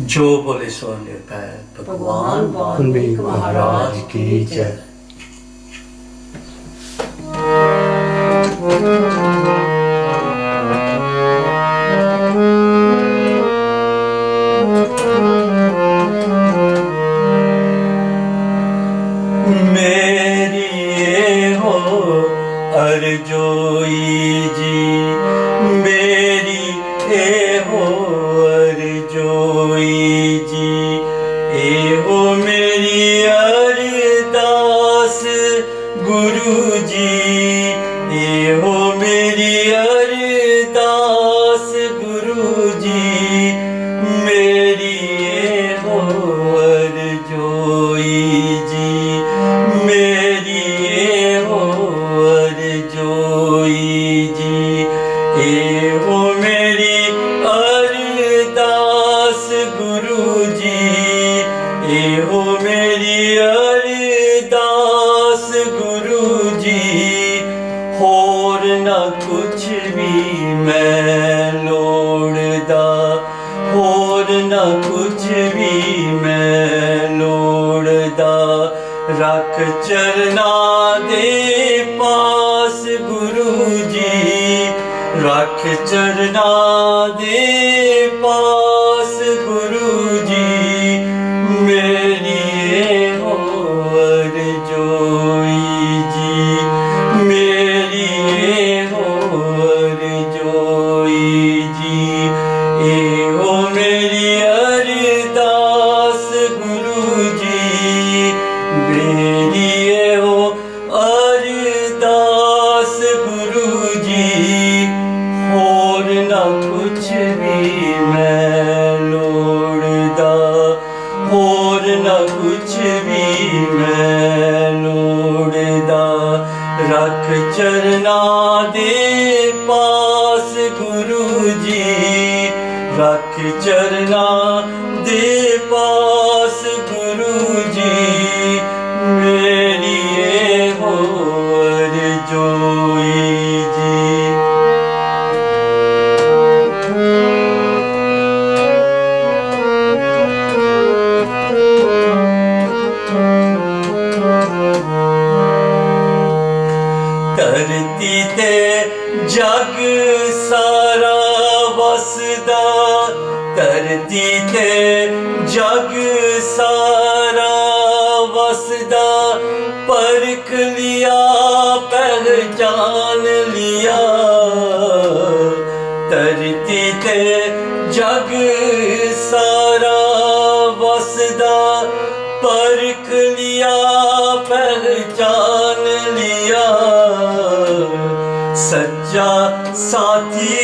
जो बोले सो निर्भय भगवान वाल्मीकि महाराज की जय। मेरी ये हो अर्जोई जी, मेरी ये हो अर्जोई जी, ये हो मेरी अरदास गुरु जी, ये हो मेरी अरदास गुरु जी, मेरी ये हो अर्जोई जी, मेरी ये हो अर्जोई जी, ये हो मेरी अरदास गुरु जी, ये हो मेरी अरदास गुरु जी, होर ना कुछ भी मैं लोड़दा, होर ना कुछ भी मैं लोड़दा, रख चरना दे पास गुरु जी, रख चरना दे पास गुरु जी, मेरी ये हो अर्जोई जी, मेरी ये हो अर्जोई जी, ये हो मेरी अरदास गुरु जी, मेरी ये हो अरदास गुरु जी, होर ना कुछ भी मैं लोड़दा, होर ना कुछ भी मैं लोड़दा, रख चरना दे पास गुरु जी, रख चरना दे पास गुरु जी, मेरी ये हो अर्जोई जी। धरती ते जग सारा वसदा, धरती ते जग सारा वसदा, परख लिया पहचान लिया, धरती ते जग सारा वसदा, परख लिया पहचान लिया, सच्चा साथी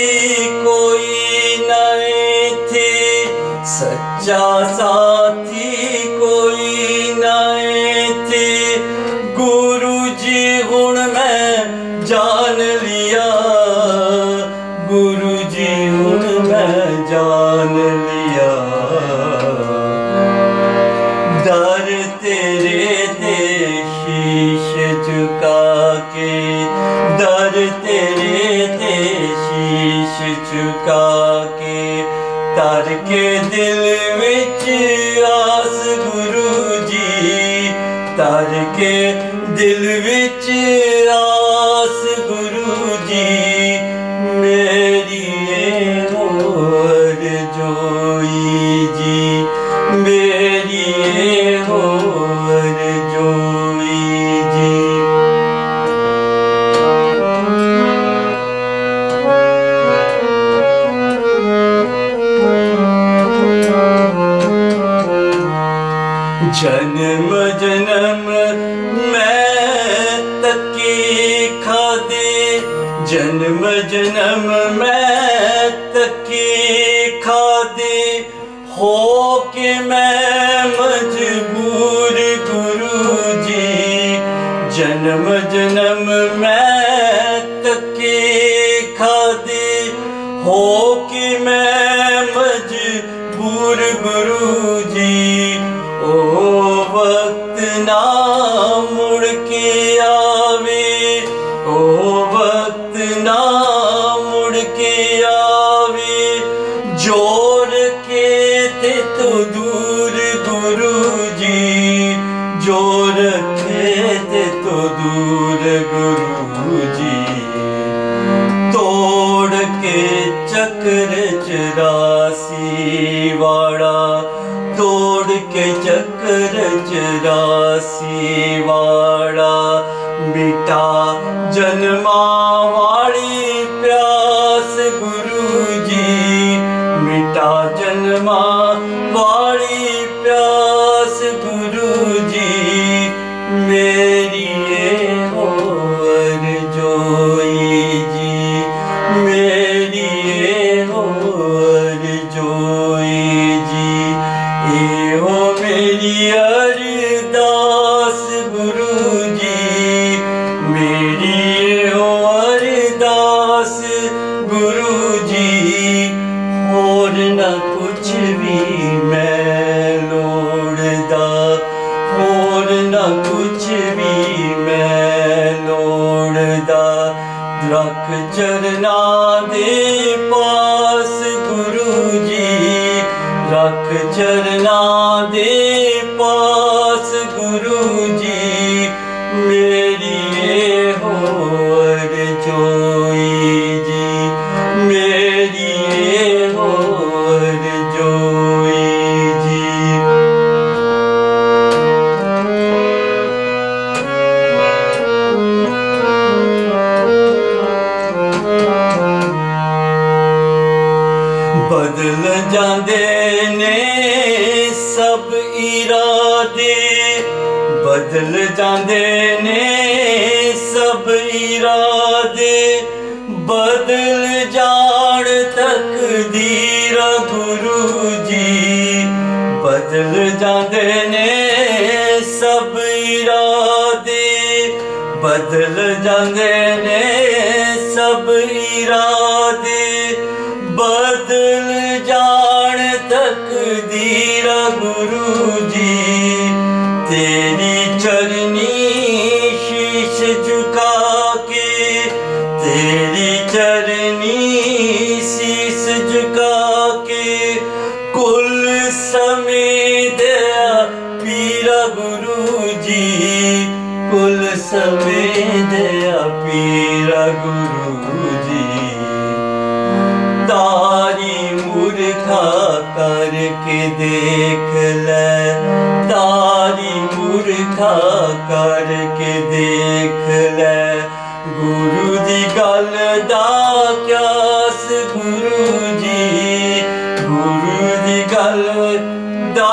कोई नहीं थे, सच्चा साथी कोई नहीं थे, गुरु जी हुण मैं जान लिया, गुरु जी हुण मैं जान लिया, दर तेरे ते शीश झुका के, दर तेरे ते शीश झुका के, तर के दिल विच आस गुरु जी, तर के दिल विच आस गुरु जी, मेरी ये हो अर्जोई जी, मेरी ये हो अर्जोई जी। जन्म जन्म मैं तकी खादे, जन्म जन्म मैं तकी खादे, हो के मैं मजबूर गुरु जी, जन्म जन्म मैं तकी खादे, हो के मैं मजबूर गुरु जी, ओ वक्त ना मुड़ के आवे, ओ वक्त ना मुड़ के आवे, जोड़ के ते तो दूर गुरु जी, जो रखे ते तो दूर गुरु जी। तोड़ के चक्र 84 वाड़ा, तोड़ के चक्र 84 वाड़ा। मिटा जन्मा वाली प्यास गुरु जी, मिटा जन्मा वाली प्यास गुरु जी। मेरी ये होर जोई जी, मेरी ये होर जोई जी। ये हो मेरी अरदास गुरु जी, मेरी ये हो अरदास गुरु जी। और न कुछ भी मैं लोड़दा, और न कुछ भी मैं लोड़दा। रख चरना दे पास गुरु जी, रख चरना दे पास गुरु जी। मेरी ये होर जोई जी, मेरी ये होर जोई जी। बदल जांदे ने सब इरादे, बदल जांदे ने सब इरादे। बदल जाण तकदीर गुरु जी, बदल जांदे ने सब इरादे। बदल जांदे ने सब इरादे। बदल जाण तकदीर गुरु जी। तेरी चरनी शीश झुका के, तेरी चरनी शीश झुका के। कुल समेत पीरा गुरु जी, कुल समेत पीरा गुरु जी। तारी मूर्खा करके देख ले, तारी मूर्खा करके देख ले। गुरु दी गल दा क्यास गुरु जी, गुरु दी गल दा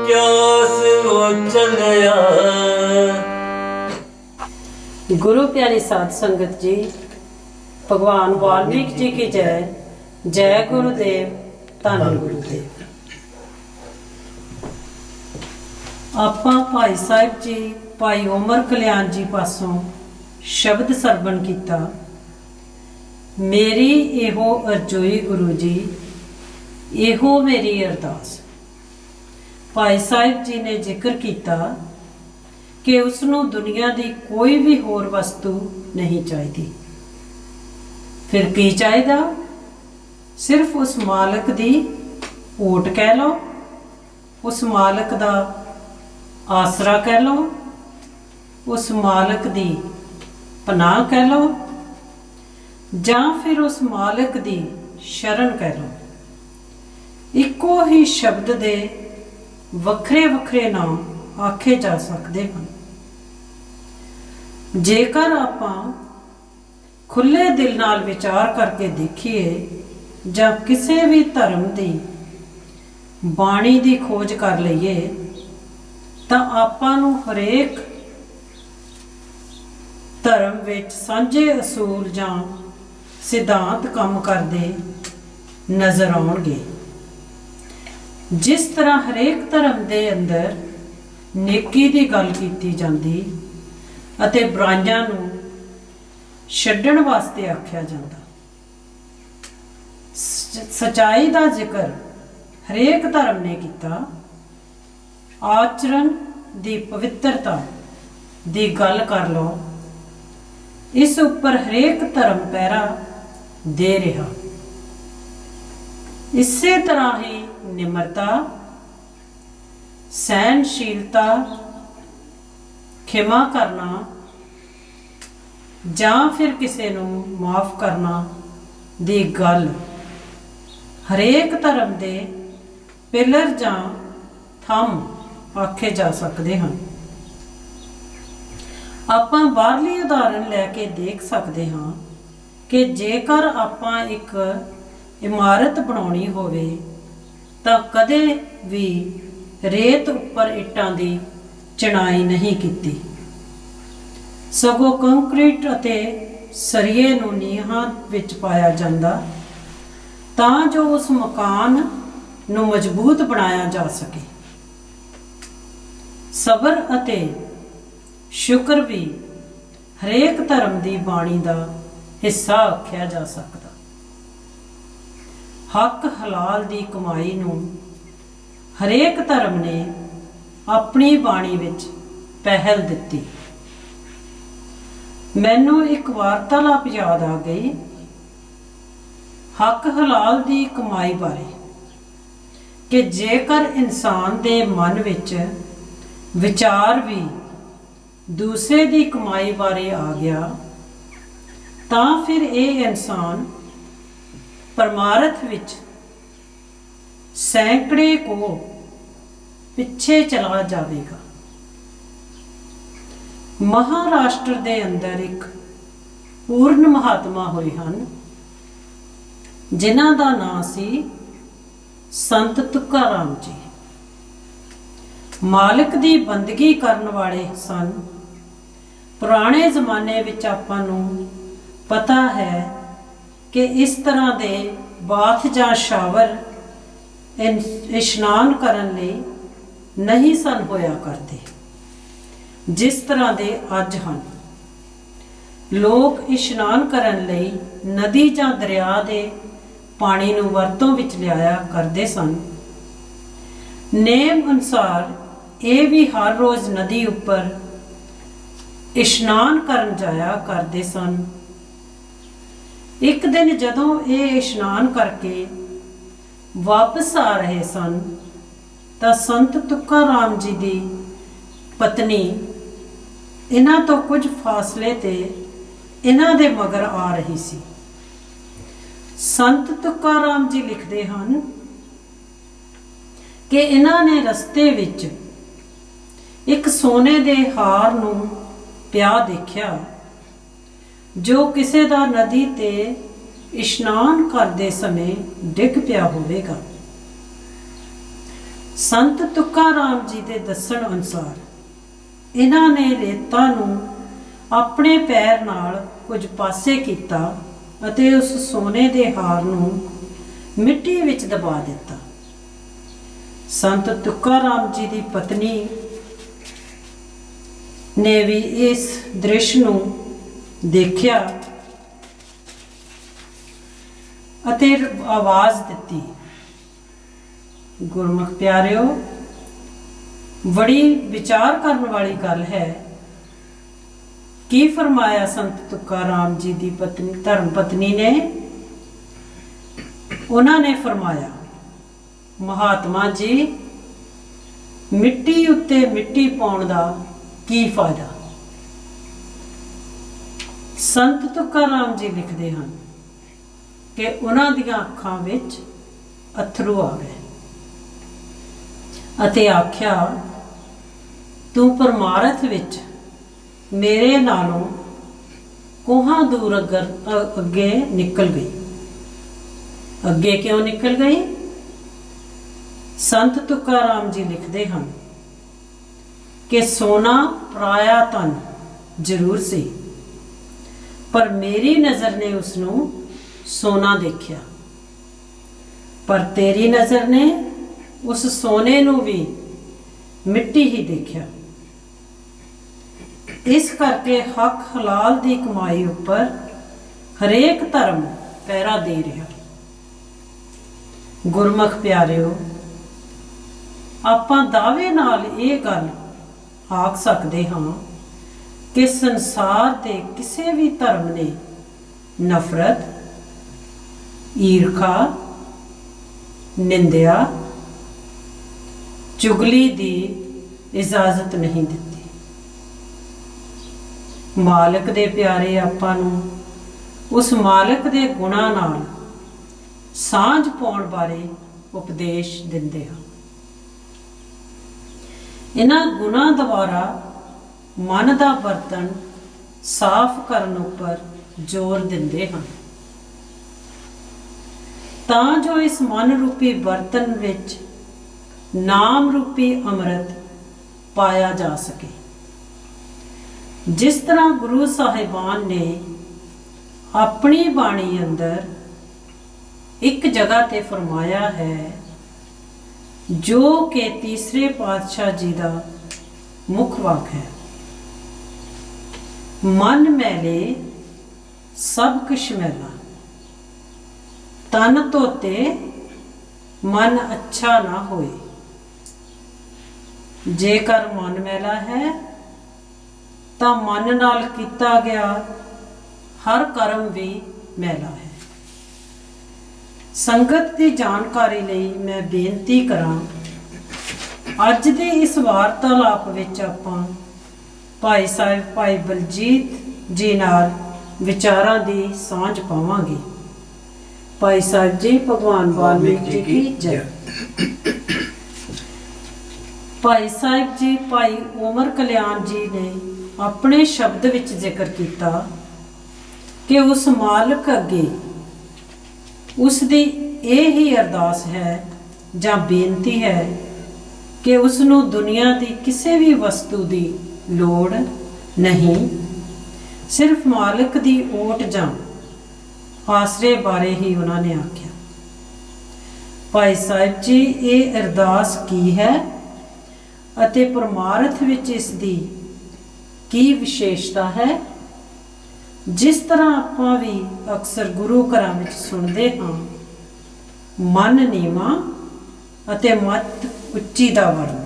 क्यास ओ चलिया। गुरु प्यारी साध संगत जी, भगवान वाल्मीकि जी की जय। जय गुरुदेव, धन गुरुदेव। ਆਪਾਂ ਭਾਈ ਸਾਹਿਬ ਜੀ ਭਾਈ ਉਮਰ ਕਲਿਆਣ ਜੀ ਪਾਸੋਂ ਸ਼ਬਦ ਸਰਵਣ ਕੀਤਾ। ਮੇਰੀ ਇਹੋ ਅਰਜ਼ੋਈ ਗੁਰੂ ਜੀ, ਇਹੋ ਮੇਰੀ ਅਰਦਾਸ। ਭਾਈ ਸਾਹਿਬ ਜੀ ਨੇ ਜ਼ਿਕਰ ਕੀਤਾ ਕਿ ਉਸ ਨੂੰ ਦੁਨੀਆ ਦੀ ਕੋਈ ਵੀ ਹੋਰ ਵਸਤੂ ਨਹੀਂ ਚਾਹੀਦੀ। ਫਿਰ ਕੀ ਚਾਹੀਦਾ? ਸਿਰਫ ਉਸ ਮਾਲਕ ਦੀ ਓਟ ਕਹਿ ਲਓ, ਉਸ ਮਾਲਕ ਦਾ ਆਸਰਾ ਕਹਿ ਲਓ, ਉਸ ਮਾਲਕ ਦੀ ਪਨਾਹ ਕਹਿ ਲਓ, ਜਾਂ ਫਿਰ ਉਸ ਮਾਲਕ ਦੀ ਸ਼ਰਨ ਕਹਿ ਲਓ। ਇੱਕੋ ਹੀ ਸ਼ਬਦ ਦੇ ਵੱਖਰੇ ਵੱਖਰੇ ਨਾਮ ਆਖੇ ਜਾ ਸਕਦੇ ਹਨ। ਜੇਕਰ ਆਪਾਂ ਖੁੱਲੇ ਦਿਲ ਨਾਲ ਵਿਚਾਰ ਕਰਕੇ ਦੇਖੀਏ ਜਾਂ ਕਿਸੇ ਵੀ ਧਰਮ ਦੀ ਬਾਣੀ ਦੀ ਖੋਜ ਕਰ ਲਈਏ ਤਾਂ ਆਪਾਂ ਨੂੰ ਹਰੇਕ ਧਰਮ ਵਿੱਚ ਸਾਂਝੇ ਅਸੂਲ ਜਾਂ ਸਿਧਾਂਤ ਕੰਮ ਕਰਦੇ ਨਜ਼ਰ ਆਉਣਗੇ। ਜਿਸ ਤਰ੍ਹਾਂ ਹਰੇਕ ਧਰਮ ਦੇ ਅੰਦਰ ਨੇਕੀ ਦੀ ਗੱਲ ਕੀਤੀ ਜਾਂਦੀ ਅਤੇ ਬੁਰਾਈਆਂ ਨੂੰ ਛੱਡਣ ਵਾਸਤੇ ਆਖਿਆ ਜਾਂਦਾ। ਸਚਾਈ ਦਾ ਜ਼ਿਕਰ ਹਰੇਕ ਧਰਮ ਨੇ ਕੀਤਾ। ਆਚਰਣ ਦੀ ਪਵਿੱਤਰਤਾ ਦੀ ਗੱਲ ਕਰ ਲਓ, ਇਸ ਉੱਪਰ ਹਰੇਕ ਧਰਮ ਪਹਿਰਾ ਦੇ ਰਿਹਾ। ਇਸੇ ਤਰ੍ਹਾਂ ਹੀ ਨਿਮਰਤਾ, ਸਹਿਨਸ਼ੀਲਤਾ, ਖਿਮਾ ਕਰਨਾ ਜਾਂ ਫਿਰ ਕਿਸੇ ਨੂੰ ਮਾਫ ਕਰਨਾ ਦੀ ਗੱਲ ਹਰੇਕ ਧਰਮ ਦੇ ਪਿਲਰ ਜਾਂ ਥੰਮ ਆਖੇ ਜਾ ਸਕਦੇ ਹਨ। ਆਪਾਂ ਬਾਹਰਲੀ ਉਦਾਹਰਣ ਲੈ ਕੇ ਦੇਖ ਸਕਦੇ ਹਾਂ ਕਿ ਜੇਕਰ ਆਪਾਂ ਇੱਕ ਇਮਾਰਤ ਬਣਾਉਣੀ ਹੋਵੇ ਤਾਂ ਕਦੇ ਵੀ ਰੇਤ ਉੱਪਰ ਇੱਟਾਂ ਦੀ ਚਿਣਾਈ ਨਹੀਂ ਕੀਤੀ, ਸਗੋਂ ਕੰਕਰੀਟ ਅਤੇ ਸਰੀਏ ਨੂੰ ਨੀਹਾਂ ਵਿੱਚ ਪਾਇਆ ਜਾਂਦਾ ਤਾਂ ਜੋ ਉਸ ਮਕਾਨ ਨੂੰ ਮਜ਼ਬੂਤ ਬਣਾਇਆ ਜਾ ਸਕੇ। ਸਬਰ ਅਤੇ ਸ਼ੁਕਰ ਵੀ ਹਰੇਕ ਧਰਮ ਦੀ ਬਾਣੀ ਦਾ ਹਿੱਸਾ ਆਖਿਆ ਜਾ ਸਕਦਾ। ਹੱਕ ਹਲਾਲ ਦੀ ਕਮਾਈ ਨੂੰ ਹਰੇਕ ਧਰਮ ਨੇ ਆਪਣੀ ਬਾਣੀ ਵਿੱਚ ਪਹਿਲ ਦਿੱਤੀ। ਮੈਨੂੰ ਇੱਕ ਵਾਰਤਾਲਾਪ ਯਾਦ ਆ ਗਈ ਹੱਕ ਹਲਾਲ ਦੀ ਕਮਾਈ ਬਾਰੇ ਕਿ ਜੇਕਰ ਇਨਸਾਨ ਦੇ ਮਨ ਵਿੱਚ ਵਿਚਾਰ ਵੀ ਦੂਸਰੇ ਦੀ ਕਮਾਈ ਬਾਰੇ ਆ ਗਿਆ ਤਾਂ ਫਿਰ ਇਹ ਇਨਸਾਨ ਪਰਮਾਰਥ ਵਿੱਚ ਸੈਂਕੜੇ ਕੋ ਪਿੱਛੇ ਚਲਾ ਜਾਵੇਗਾ। ਮਹਾਰਾਸ਼ਟਰ ਦੇ ਅੰਦਰ ਇੱਕ ਪੂਰਨ ਮਹਾਤਮਾ ਹੋਏ ਹਨ ਜਿਨ੍ਹਾਂ ਦਾ ਨਾਂ ਸੀ ਸੰਤ ਤੁਕਾਰਾਮ ਜੀ। ਮਾਲਕ ਦੀ ਬੰਦਗੀ ਕਰਨ ਵਾਲੇ ਸਨ। ਪੁਰਾਣੇ ਜ਼ਮਾਨੇ ਵਿੱਚ ਆਪਾਂ ਨੂੰ ਪਤਾ ਹੈ ਕਿ ਇਸ ਤਰ੍ਹਾਂ ਦੇ ਬਾਥ ਜਾਂ ਸ਼ਾਵਰ ਇਸ਼ਨਾਨ ਕਰਨ ਲਈ ਨਹੀਂ ਸਨ ਹੋਇਆ ਕਰਦੇ ਜਿਸ ਤਰ੍ਹਾਂ ਦੇ ਅੱਜ ਹਨ। ਲੋਕ ਇਸ਼ਨਾਨ ਕਰਨ ਲਈ ਨਦੀ ਜਾਂ ਦਰਿਆ ਦੇ ਪਾਣੀ ਨੂੰ ਵਰਤੋਂ ਵਿੱਚ ਲਿਆਇਆ ਕਰਦੇ ਸਨ। ਨੇਮ ਅਨੁਸਾਰ ਇਹ ਵੀ ਹਰ ਰੋਜ਼ ਨਦੀ ਉੱਪਰ ਇਸ਼ਨਾਨ ਕਰਨ ਜਾਇਆ ਕਰਦੇ ਸਨ। ਇੱਕ ਦਿਨ ਜਦੋਂ ਇਹ ਇਸ਼ਨਾਨ ਕਰਕੇ ਵਾਪਸ ਆ ਰਹੇ ਸਨ ਤਾਂ ਸੰਤ ਤੁਕਾਰਾਮ ਜੀ ਦੀ ਪਤਨੀ ਇਹਨਾਂ ਤੋਂ ਕੁਝ ਫਾਸਲੇ ਤੇ ਇਹਨਾਂ ਦੇ ਮਗਰ ਆ ਰਹੀ ਸੀ। ਸੰਤ ਤੁਕਾਰਾਮ ਜੀ ਲਿਖਦੇ ਹਨ ਕਿ ਇਹਨਾਂ ਨੇ ਰਸਤੇ ਵਿੱਚ ਇੱਕ ਸੋਨੇ ਦੇ ਹਾਰ ਨੂੰ ਪਿਆ ਦੇਖਿਆ ਜੋ ਕਿਸੇ ਦਾ ਨਦੀ ਤੇ ਇਸ਼ਨਾਨ ਕਰਦੇ ਸਮੇਂ ਡਿੱਗ ਪਿਆ ਹੋਵੇਗਾ। ਸੰਤ ਤੁਕਾਰਾਮ ਜੀ ਦੇ ਦੱਸਣ ਅਨੁਸਾਰ ਇਹਨਾਂ ਨੇ ਰੇਤਾ ਨੂੰ ਆਪਣੇ ਪੈਰ ਨਾਲ ਕੁਝ ਪਾਸੇ ਕੀਤਾ ਅਤੇ ਉਸ ਸੋਨੇ ਦੇ ਹਾਰ ਨੂੰ ਮਿੱਟੀ ਵਿੱਚ ਦਬਾ ਦਿੱਤਾ। ਸੰਤ ਤੁਕਾਰਾਮ ਜੀ ਦੀ ਪਤਨੀ ਨੇ ਵੀ ਇਸ ਦ੍ਰਿਸ਼ ਨੂੰ ਦੇਖਿਆ ਅਤੇ ਆਵਾਜ਼ ਦਿੱਤੀ। ਗੁਰਮੁਖ ਪਿਆਰਿਓ, ਬੜੀ ਵਿਚਾਰ ਕਰਨ ਵਾਲੀ ਗੱਲ ਹੈ। ਕੀ ਫਰਮਾਇਆ ਸੰਤ ਤੁਕਾਰਾਮ ਜੀ ਦੀ ਪਤਨੀ ਧਰਮ ਪਤਨੀ ਨੇ? ਉਹਨਾਂ ਨੇ ਫਰਮਾਇਆ, ਮਹਾਤਮਾ ਜੀ, ਮਿੱਟੀ ਉੱਤੇ ਮਿੱਟੀ ਪਾਉਣ ਦਾ ਕੀ ਫਾਇਦਾ? ਸੰਤ ਤੁਕਾਰਾਮ ਜੀ ਲਿਖਦੇ ਹਨ ਕਿ ਉਹਨਾਂ ਦੀਆਂ ਅੱਖਾਂ ਵਿੱਚ ਅਥਰੂ ਆ ਗਏ ਅਤੇ ਆਖਿਆ, ਤੂੰ ਪਰਮਾਰਥ ਵਿੱਚ ਮੇਰੇ ਨਾਲੋਂ ਕੋਹਾਂ ਦੂਰ ਅੱਗੇ ਨਿਕਲ ਗਈ। ਅੱਗੇ ਕਿਉਂ ਨਿਕਲ ਗਈ? ਸੰਤ ਤੁਕਾਰਾਮ ਜੀ ਲਿਖਦੇ ਹਨ ਕਿ ਸੋਨਾ ਪਰਾਇਆ ਧਨ ਜ਼ਰੂਰ ਸੀ, ਪਰ ਮੇਰੀ ਨਜ਼ਰ ਨੇ ਉਸ ਨੂੰ ਸੋਨਾ ਦੇਖਿਆ, ਪਰ ਤੇਰੀ ਨਜ਼ਰ ਨੇ ਉਸ ਸੋਨੇ ਨੂੰ ਵੀ ਮਿੱਟੀ ਹੀ ਦੇਖਿਆ। ਇਸ ਕਰਕੇ ਹੱਕ ਹਲਾਲ ਦੀ ਕਮਾਈ ਉੱਪਰ ਹਰੇਕ ਧਰਮ ਪਹਿਰਾ ਦੇ ਰਿਹਾ। ਗੁਰਮੁਖ ਪਿਆਰਿਓ, ਆਪਾਂ ਦਾਅਵੇ ਨਾਲ ਇਹ ਗੱਲ ਆਖ ਸਕਦੇ ਹਾਂ ਕਿ ਸੰਸਾਰ ਦੇ ਕਿਸੇ ਵੀ ਧਰਮ ਨੇ ਨਫ਼ਰਤ, ਈਰਖਾ, ਨਿੰਦਿਆ ਚੁਗਲੀ ਦੀ ਇਜਾਜ਼ਤ ਨਹੀਂ ਦਿੱਤੀ। ਮਾਲਕ ਦੇ ਪਿਆਰੇ ਆਪਾਂ ਨੂੰ ਉਸ ਮਾਲਕ ਦੇ ਗੁਣਾਂ ਨਾਲ ਸਾਂਝ ਪਾਉਣ ਬਾਰੇ ਉਪਦੇਸ਼ ਦਿੰਦੇ ਹਨ। ਇਹਨਾਂ ਗੁਣਾਂ ਦੁਆਰਾ ਮਨ ਦਾ ਬਰਤਨ ਸਾਫ਼ ਕਰਨ ਉੱਪਰ ਜ਼ੋਰ ਦਿੰਦੇ ਹਨ ਤਾਂ ਜੋ ਇਸ ਮਨ ਰੂਪੀ ਬਰਤਨ ਵਿੱਚ ਨਾਮ ਰੂਪੀ ਅੰਮ੍ਰਿਤ ਪਾਇਆ ਜਾ ਸਕੇ। ਜਿਸ ਤਰ੍ਹਾਂ ਗੁਰੂ ਸਾਹਿਬਾਨ ਨੇ ਆਪਣੀ ਬਾਣੀ ਅੰਦਰ ਇੱਕ ਜਗ੍ਹਾ ਤੇ ਫਰਮਾਇਆ ਹੈ, ਜੋ ਕਿ ਤੀਸਰੇ ਪਾਤਸ਼ਾਹ ਜੀ ਦਾ ਮੁੱਖ ਵਾਕ ਹੈ, ਮਨ ਮੈਲੇ ਸਭ ਕੁਛ ਮੈਲਾ, ਤਨ ਧੋਤੇ ਮਨ ਅੱਛਾ ਨਾ ਹੋਏ। ਜੇਕਰ ਮਨ ਮੈਲਾ ਹੈ ਤਾਂ ਮਨ ਨਾਲ ਕੀਤਾ ਗਿਆ ਹਰ ਕਰਮ ਵੀ ਮੈਲਾ ਹੈ। ਸੰਗਤ ਦੀ ਜਾਣਕਾਰੀ ਲਈ ਮੈਂ ਬੇਨਤੀ ਕਰਾਂ, ਅੱਜ ਦੇ ਇਸ ਵਾਰਤਾਲਾਪ ਵਿੱਚ ਆਪਾਂ ਭਾਈ ਸਾਹਿਬ ਭਾਈ ਬਲਜੀਤ ਜੀ ਨਾਲ ਵਿਚਾਰਾਂ ਦੀ ਸਾਂਝ ਪਾਵਾਂਗੇ। ਭਾਈ ਸਾਹਿਬ ਜੀ, ਭਗਵਾਨ ਵਾਲਮੀਕ ਜੀ ਕੀ ਜੈ। ਭਾਈ ਸਾਹਿਬ ਜੀ ਭਾਈ ਉਮਰ ਕਲਿਆਣ ਜੀ ਨੇ ਆਪਣੇ ਸ਼ਬਦ ਵਿੱਚ ਜ਼ਿਕਰ ਕੀਤਾ ਕਿ ਉਸ ਮਾਲਕ ਅੱਗੇ ਉਸ ਦੀ ਇਹ ਹੀ ਅਰਦਾਸ ਹੈ ਜਾਂ ਬੇਨਤੀ ਹੈ ਕਿ ਉਸ ਨੂੰ ਦੁਨੀਆ ਦੀ ਕਿਸੇ ਵੀ ਵਸਤੂ ਦੀ ਲੋੜ ਨਹੀਂ, ਸਿਰਫ ਮਾਲਕ ਦੀ ਓਟ ਜਾਂ ਆਸਰੇ ਬਾਰੇ ਹੀ ਉਹਨਾਂ ਨੇ ਆਖਿਆ। ਭਾਈ ਸਾਹਿਬ ਜੀ, ਇਹ ਅਰਦਾਸ ਕੀ ਹੈ ਅਤੇ ਪਰਮਾਰਥ ਵਿੱਚ ਇਸ ਦੀ ਕੀ ਵਿਸ਼ੇਸ਼ਤਾ ਹੈ? ਜਿਸ ਤਰ੍ਹਾਂ ਆਪਾਂ ਵੀ ਅਕਸਰ ਗੁਰੂ ਘਰਾਂ ਵਿੱਚ ਸੁਣਦੇ ਹਾਂ, ਮਨ ਨੀਵਾਂ ਅਤੇ ਮੱਤ ਉੱਚੀ ਦਾ ਵਰਨ।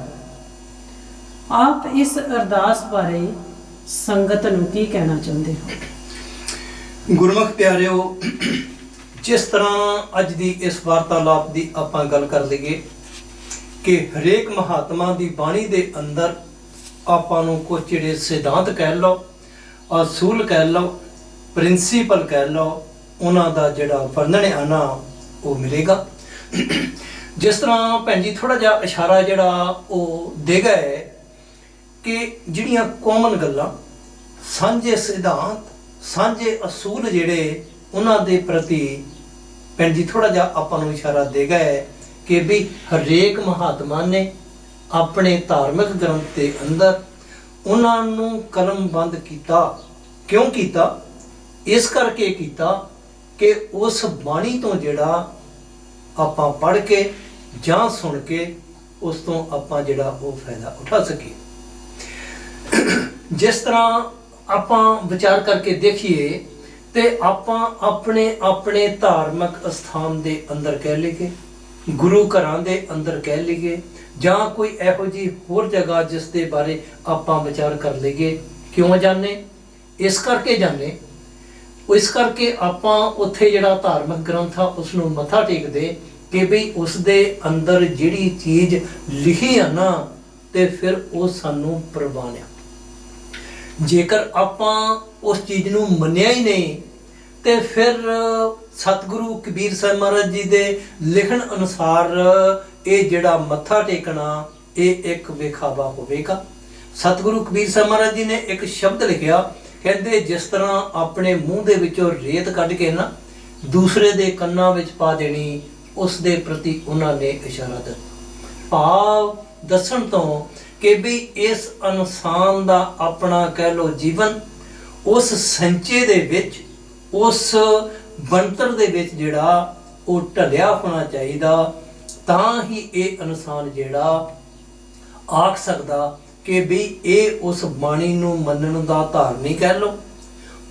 ਆਪ ਇਸ ਅਰਦਾਸ ਬਾਰੇ ਸੰਗਤ ਨੂੰ ਕੀ ਕਹਿਣਾ ਚਾਹੁੰਦੇ ਹੋ? ਗੁਰਮੁਖ ਪਿਆਰਿਓ, ਜਿਸ ਤਰ੍ਹਾਂ ਅੱਜ ਦੀ ਇਸ ਵਾਰਤਾਲਾਪ ਦੀ ਆਪਾਂ ਗੱਲ ਕਰ ਲਈਏ ਕਿ ਹਰੇਕ ਮਹਾਤਮਾ ਦੀ ਬਾਣੀ ਦੇ ਅੰਦਰ ਆਪਾਂ ਨੂੰ ਕੁਝ ਜਿਹੜੇ ਸਿਧਾਂਤ ਕਹਿ ਲਓ, ਅਸੂਲ ਕਹਿ ਲਓ, ਪ੍ਰਿੰਸੀਪਲ ਕਹਿ ਲਓ, ਉਹਨਾਂ ਦਾ ਜਿਹੜਾ ਵਰਣਨ ਆਣਾ ਉਹ ਮਿਲੇਗਾ। ਜਿਸ ਤਰ੍ਹਾਂ ਭੈਣ ਜੀ ਥੋੜਾ ਜਿਹਾ ਇਸ਼ਾਰਾ ਜਿਹੜਾ ਉਹ ਦੇ ਗਏ ਕਿ ਜਿਹੜੀਆਂ ਕਾਮਨ ਗੱਲਾਂ, ਸਾਂਝੇ ਸਿਧਾਂਤ, ਸਾਂਝੇ ਅਸੂਲ ਜਿਹੜੇ ਉਹਨਾਂ ਦੇ ਪ੍ਰਤੀ ਭੈਣ ਜੀ ਥੋੜਾ ਜਿਹਾ ਆਪਾਂ ਨੂੰ ਇਸ਼ਾਰਾ ਦੇ ਗਏ ਕਿ ਵੀ ਹਰੇਕ ਮਹਾਤਮਾ ਨੇ ਆਪਣੇ ਧਾਰਮਿਕ ਗ੍ਰੰਥ ਦੇ ਅੰਦਰ ਉਹਨਾਂ ਨੂੰ ਕਲਮਬੰਦ ਕੀਤਾ। ਕਿਉਂ ਕੀਤਾ? ਇਸ ਕਰਕੇ ਕੀਤਾ ਕਿ ਉਸ ਬਾਣੀ ਤੋਂ ਜਿਹੜਾ ਆਪਾਂ ਪੜ੍ਹ ਕੇ ਜਾਂ ਸੁਣ ਕੇ ਉਸ ਤੋਂ ਆਪਾਂ ਜਿਹੜਾ ਉਹ ਫਾਇਦਾ ਉਠਾ ਸਕੀਏ। ਜਿਸ ਤਰ੍ਹਾਂ ਆਪਾਂ ਵਿਚਾਰ ਕਰਕੇ ਦੇਖੀਏ ਤੇ ਆਪਾਂ ਆਪਣੇ ਆਪਣੇ ਧਾਰਮਿਕ ਅਸਥਾਨ ਦੇ ਅੰਦਰ ਕਹਿ ਲਈਏ, ਗੁਰੂ ਘਰਾਂ ਦੇ ਅੰਦਰ ਕਹਿ ਲਈਏ, ਜਾਂ ਕੋਈ ਇਹੋ ਜਿਹੀ ਹੋਰ ਜਗ੍ਹਾ ਜਿਸ ਦੇ ਬਾਰੇ ਆਪਾਂ ਵਿਚਾਰ ਕਰ ਲਈਏ। ਕਿਉਂ ਜਾਣੇ? ਇਸ ਕਰਕੇ ਜਾਣੇ, ਇਸ ਕਰਕੇ ਆਪਾਂ ਉੱਥੇ ਜਿਹੜਾ ਧਾਰਮਿਕ ਗ੍ਰੰਥ ਆ ਉਸ ਨੂੰ ਮੱਥਾ ਟੇਕਦੇ ਕਿ ਵੀ ਉਸ ਦੇ ਅੰਦਰ ਜਿਹੜੀ ਚੀਜ਼ ਲਿਖੀ ਆ ਨਾ ਤੇ ਫਿਰ ਉਹ ਸਾਨੂੰ ਪ੍ਰਵਾਨ ਆ। ਜੇਕਰ ਆਪਾਂ ਉਸ ਚੀਜ਼ ਨੂੰ ਮੰਨਿਆ ਹੀ ਨਹੀਂ ਤੇ ਫਿਰ ਸਤਿਗੁਰੂ ਕਬੀਰ ਸਾਹਿਬ ਮਹਾਰਾਜ ਜੀ ਦੇ ਲਿਖਣ ਅਨੁਸਾਰ ਇਹ ਜਿਹੜਾ ਮੱਥਾ ਟੇਕਣਾ ਇਹ ਇੱਕ ਵਿਖਾਵਾ ਹੋਵੇਗਾ। ਸਤਿਗੁਰੂ ਕਬੀਰ ਸਾਹਿਬ ਮਹਾਰਾਜ ਜੀ ਨੇ ਇੱਕ ਸ਼ਬਦ ਲਿਖਿਆ, ਕਹਿੰਦੇ ਜਿਸ ਤਰ੍ਹਾਂ ਆਪਣੇ ਮੂੰਹ ਦੇ ਵਿੱਚੋਂ ਰੇਤ ਕੱਢ ਕੇ ਨਾ ਦੂਸਰੇ ਦੇ ਕੰਨਾਂ ਵਿੱਚ ਪਾ ਦੇਣੀ, ਉਸ ਦੇ ਪ੍ਰਤੀ ਉਹਨਾਂ ਨੇ ਇਸ਼ਾਰਾ ਦਿੱਤਾ। ਭਾਵ ਦੱਸਣ ਤੋਂ ਕਿ ਵੀ ਇਸ ਇਨਸਾਨ ਦਾ ਆਪਣਾ ਕਹਿ ਲੋ ਜੀਵਨ ਉਸ ਸੰਚੇ ਦੇ ਵਿੱਚ, ਉਸ ਬਣਤਰ ਦੇ ਵਿੱਚ ਜਿਹੜਾ ਉਹ ਢਲਿਆ ਹੋਣਾ ਚਾਹੀਦਾ, ਤਾਂ ਹੀ ਇਹ ਇਨਸਾਨ ਜਿਹੜਾ ਆਖ ਸਕਦਾ ਕਿ ਵੀ ਇਹ ਉਸ ਬਾਣੀ ਨੂੰ ਮੰਨਣ ਦਾ ਧਾਰਨੀ ਕਹਿ ਲਓ,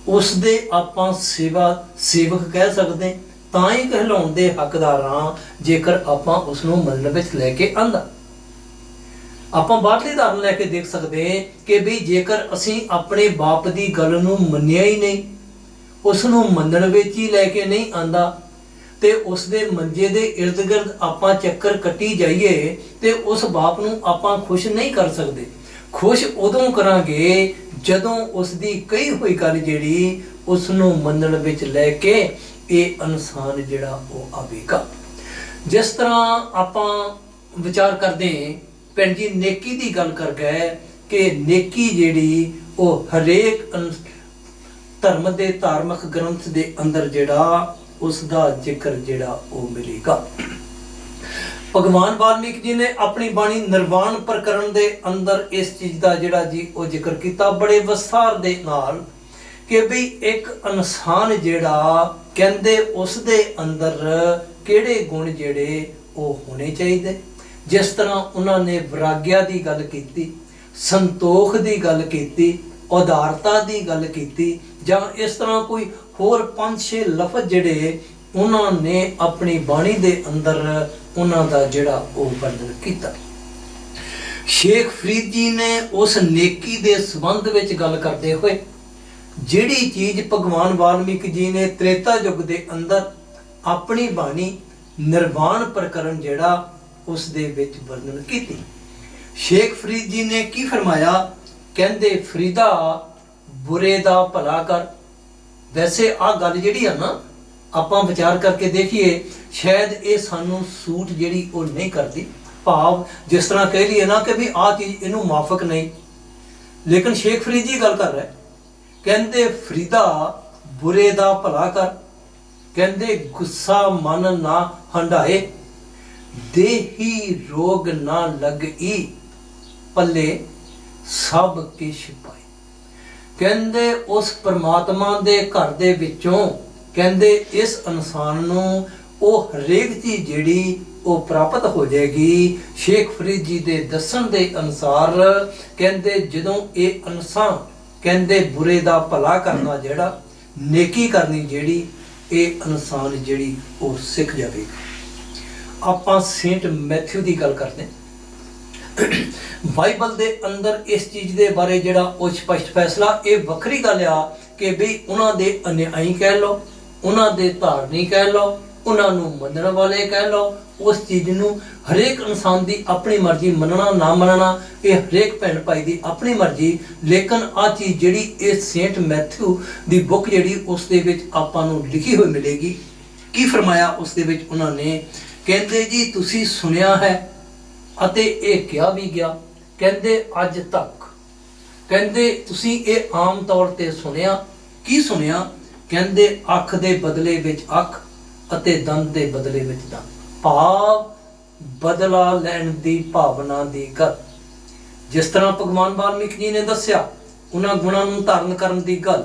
ਉਸ ਦੇ ਆਪਾਂ ਸੇਵਕ ਕਹਿ ਸਕਦੇ, ਤਾਂ ਹੀ ਕਹਿਲਾਉਣ ਦੇ ਹੱਕਦਾਰ ਹਾਂ ਜੇਕਰ ਆਪਾਂ ਉਸ ਨੂੰ ਮੰਨਣ ਵਿੱਚ ਲੈ ਕੇ ਆਂਦਾ। ਆਪਾਂ ਬਾਹਰਲੀ ਧਾਰਨ ਲੈ ਕੇ ਦੇਖ ਸਕਦੇ ਕਿ ਵੀ ਜੇਕਰ ਅਸੀਂ ਆਪਣੇ ਬਾਪ ਦੀ ਗੱਲ ਨੂੰ ਮੰਨਿਆ ਹੀ ਨਹੀਂ, ਉਸ ਨੂੰ ਮੰਨਣ ਵਿੱਚ ਹੀ ਲੈ ਕੇ ਨਹੀਂ ਆਂਦਾ, ਤੇ ਉਸ ਦੇ ਮੰਜੇ ਦੇ ਇਰਦ ਗਿਰਦ ਆਪਾਂ ਚੱਕਰ ਕੱਟੀ ਜਾਈਏ ਤੇ ਉਸ ਬਾਪ ਨੂੰ ਆਪਾਂ ਖੁਸ਼ ਨਹੀਂ ਕਰ ਸਕਦੇ। ਖੁਸ਼ ਉਦੋਂ ਕਰਾਂਗੇ ਜਦੋਂ ਉਸ ਦੀ ਕਹੀ ਹੋਈ ਗੱਲ ਜਿਹੜੀ ਉਸ ਨੂੰ ਮੰਨਣ ਵਿੱਚ ਲੈ ਕੇ ਇਹ ਇਨਸਾਨ ਜਿਹੜਾ ਉਹ ਆਵੇਗਾ। ਜਿਸ ਤਰ੍ਹਾਂ ਆਪਾਂ ਵਿਚਾਰ ਕਰਦੇ ਭੈਣ ਜੀ ਨੇਕੀ ਦੀ ਗੱਲ ਕਰ ਗਏ ਕਿ ਨੇਕੀ ਜਿਹੜੀ ਉਹ ਹਰੇਕ ਧਰਮ ਦੇ ਧਾਰਮਿਕ ਗ੍ਰੰਥ ਦੇ ਅੰਦਰ ਜਿਹੜਾ ਉਸ ਦਾ ਜ਼ਿਕਰ ਜਿਹੜਾ ਉਹ ਮਿਲੇਗਾ। ਭਗਵਾਨ ਵਾਲਮੀਕ ਜੀ ਨੇ ਆਪਣੀ ਬਾਣੀ ਨਿਰਵਾਣ ਪ੍ਰਕਰਣ ਦੇ ਅੰਦਰ ਇਸ ਚੀਜ਼ ਦਾ ਜਿਹੜਾ ਜੀ ਉਹ ਜ਼ਿਕਰ ਕੀਤਾ ਬੜੇ ਵਿਸਥਾਰ ਦੇ ਨਾਲ ਕਿ ਵੀ ਇੱਕ ਇਨਸਾਨ ਜਿਹੜਾ ਕਹਿੰਦੇ ਉਸ ਦੇ ਅੰਦਰ ਕਿਹੜੇ ਗੁਣ ਜਿਹੜੇ ਉਹ ਹੋਣੇ ਚਾਹੀਦੇ। ਜਿਸ ਤਰ੍ਹਾਂ ਉਹਨਾਂ ਨੇ ਵਿਰਾਗਿਆ ਦੀ ਗੱਲ ਕੀਤੀ, ਸੰਤੋਖ ਦੀ ਗੱਲ ਕੀਤੀ, ਉਦਾਰਤਾ ਦੀ ਗੱਲ ਕੀਤੀ, ਜਾਂ ਇਸ ਤਰ੍ਹਾਂ ਕੋਈ ਹੋਰ 5-6 ਲਫ਼ਜ਼ ਜਿਹੜੇ ਉਹਨਾਂ ਨੇ ਆਪਣੀ ਬਾਣੀ ਦੇ ਅੰਦਰ ਉਹਨਾਂ ਦਾ ਜਿਹੜਾ ਉਹ ਵਰਣਨ ਕੀਤਾ। ਸ਼ੇਖ ਫਰੀਦ ਜੀ ਨੇ ਉਸ ਨੇਕੀ ਦੇ ਸੰਬੰਧ ਵਿੱਚ ਗੱਲ ਕਰਦੇ ਹੋਏ ਜਿਹੜੀ ਚੀਜ਼ ਭਗਵਾਨ ਵਾਲਮੀਕ ਜੀ ਨੇ ਤ੍ਰੇਤਾ ਯੁੱਗ ਦੇ ਅੰਦਰ ਆਪਣੀ ਬਾਣੀ ਨਿਰਵਾਣ ਪ੍ਰਕਰਣ ਜਿਹੜਾ ਉਸ ਦੇ ਵਿੱਚ ਵਰਣਨ ਕੀਤੀ। ਸ਼ੇਖ ਫਰੀਦ ਜੀ ਨੇ ਕੀ ਫਰਮਾਇਆ? ਕਹਿੰਦੇ ਫਰੀਦਾ ਬੁਰੇ ਦਾ ਭਲਾ ਕਰ। ਵੈਸੇ ਆ ਗੱਲ ਜਿਹੜੀ ਆ ਨਾ ਆਪਾਂ ਵਿਚਾਰ ਕਰਕੇ ਦੇਖੀਏ ਸ਼ਾਇਦ ਇਹ ਸਾਨੂੰ ਸੂਟ ਜਿਹੜੀ ਉਹ ਨਹੀਂ ਕਰਦੀ। ਭਾਵ ਜਿਸ ਤਰ੍ਹਾਂ ਕਹਿ ਲਈਏ ਨਾ ਕਿ ਵੀ ਆ ਚੀਜ਼ ਇਹਨੂੰ ਮਾਫਕ ਨਹੀਂ, ਲੇਕਿਨ ਸ਼ੇਖ ਫਰੀਦ ਜੀ ਗੱਲ ਕਰ ਰਹੇ ਕਹਿੰਦੇ ਫਰੀਦਾ ਬੁਰੇ ਦਾ ਭਲਾ ਕਰ। ਕਹਿੰਦੇ ਗੁੱਸਾ ਮਨ ਨਾ ਹੰਡਾਏ, ਦੇਹੀ ਰੋਗ ਨਾ ਲੱਗਈ, ਪੱਲੇ ਸਭ ਕਿਛ ਪਾਏ। ਕਹਿੰਦੇ ਉਸ ਪਰਮਾਤਮਾ ਦੇ ਘਰ ਦੇ ਵਿੱਚੋਂ ਕਹਿੰਦੇ ਇਸ ਇਨਸਾਨ ਨੂੰ ਉਹ ਹਰੇਕ ਚੀਜ਼ ਜਿਹੜੀ ਉਹ ਪ੍ਰਾਪਤ ਹੋ ਜਾਏਗੀ। ਸ਼ੇਖ ਫਰੀਦ ਜੀ ਦੇ ਦੱਸਣ ਦੇ ਅਨੁਸਾਰ ਕਹਿੰਦੇ ਜਦੋਂ ਇਹ ਇਨਸਾਨ ਕਹਿੰਦੇ ਬੁਰੇ ਦਾ ਭਲਾ ਕਰਨਾ ਜਿਹੜਾ ਨੇਕੀ ਕਰਨੀ ਜਿਹੜੀ ਇਹ ਇਨਸਾਨ ਜਿਹੜੀ ਉਹ ਸਿੱਖ ਜਾਵੇਗਾ। ਆਪਾਂ ਸੇਂਟ ਮੈਥਿਊ ਦੀ ਗੱਲ ਕਰਦੇ ਬਾਈਬਲ ਦੇ ਅੰਦਰ ਇਸ ਚੀਜ਼ ਦੇ ਬਾਰੇ ਜਿਹੜਾ ਉਹ ਸਪਸ਼ਟ ਫੈਸਲਾ। ਇਹ ਵੱਖਰੀ ਗੱਲ ਆ ਕਿ ਵੀ ਉਹਨਾਂ ਦੇ ਅਨਿਆਈ ਕਹਿ ਲਓ, ਉਹਨਾਂ ਦੇ ਧਾਰਨੀ ਕਹਿ ਲਓ, ਉਹਨਾਂ ਨੂੰ ਮੰਨਣ ਵਾਲੇ ਕਹਿ ਲਓ, ਉਸ ਚੀਜ਼ ਨੂੰ ਹਰੇਕ ਇਨਸਾਨ ਦੀ ਆਪਣੀ ਮਰਜ਼ੀ ਮੰਨਣਾ ਨਾ ਮੰਨਣਾ ਇਹ ਹਰੇਕ ਭੈਣ ਭਾਈ ਦੀ ਆਪਣੀ ਮਰਜ਼ੀ। ਲੇਕਿਨ ਆ ਚੀਜ਼ ਜਿਹੜੀ ਇਹ ਸੇਂਟ ਮੈਥਿਊ ਦੀ ਬੁੱਕ ਜਿਹੜੀ ਉਸ ਦੇ ਵਿੱਚ ਆਪਾਂ ਨੂੰ ਲਿਖੀ ਹੋਈ ਮਿਲੇਗੀ। ਕੀ ਫਰਮਾਇਆ ਉਸ ਦੇ ਵਿੱਚ ਉਹਨਾਂ ਨੇ? ਕਹਿੰਦੇ ਜੀ ਤੁਸੀਂ ਸੁਣਿਆ ਹੈ ਅਤੇ ਇਹ ਕਿਹਾ ਵੀ ਗਿਆ। ਕਹਿੰਦੇ ਅੱਜ ਤੱਕ ਕਹਿੰਦੇ ਤੁਸੀਂ ਇਹ ਆਮ ਤੌਰ ਤੇ ਸੁਣਿਆ। ਕੀ ਸੁਣਿਆ? ਕਹਿੰਦੇ ਅੱਖ ਦੇ ਬਦਲੇ ਵਿੱਚ ਅੱਖ ਅਤੇ ਦੰਦ ਦੇ ਬਦਲੇ ਵਿੱਚ ਦੰਦ। ਭਾਵ ਬਦਲਾ ਲੈਣ ਦੀ ਭਾਵਨਾ ਦੀ ਗੱਲ। ਜਿਸ ਤਰ੍ਹਾਂ ਭਗਵਾਨ ਵਾਲਮੀਕ ਜੀ ਨੇ ਦੱਸਿਆ ਉਹਨਾਂ ਗੁਣਾਂ ਨੂੰ ਧਾਰਨ ਕਰਨ ਦੀ ਗੱਲ,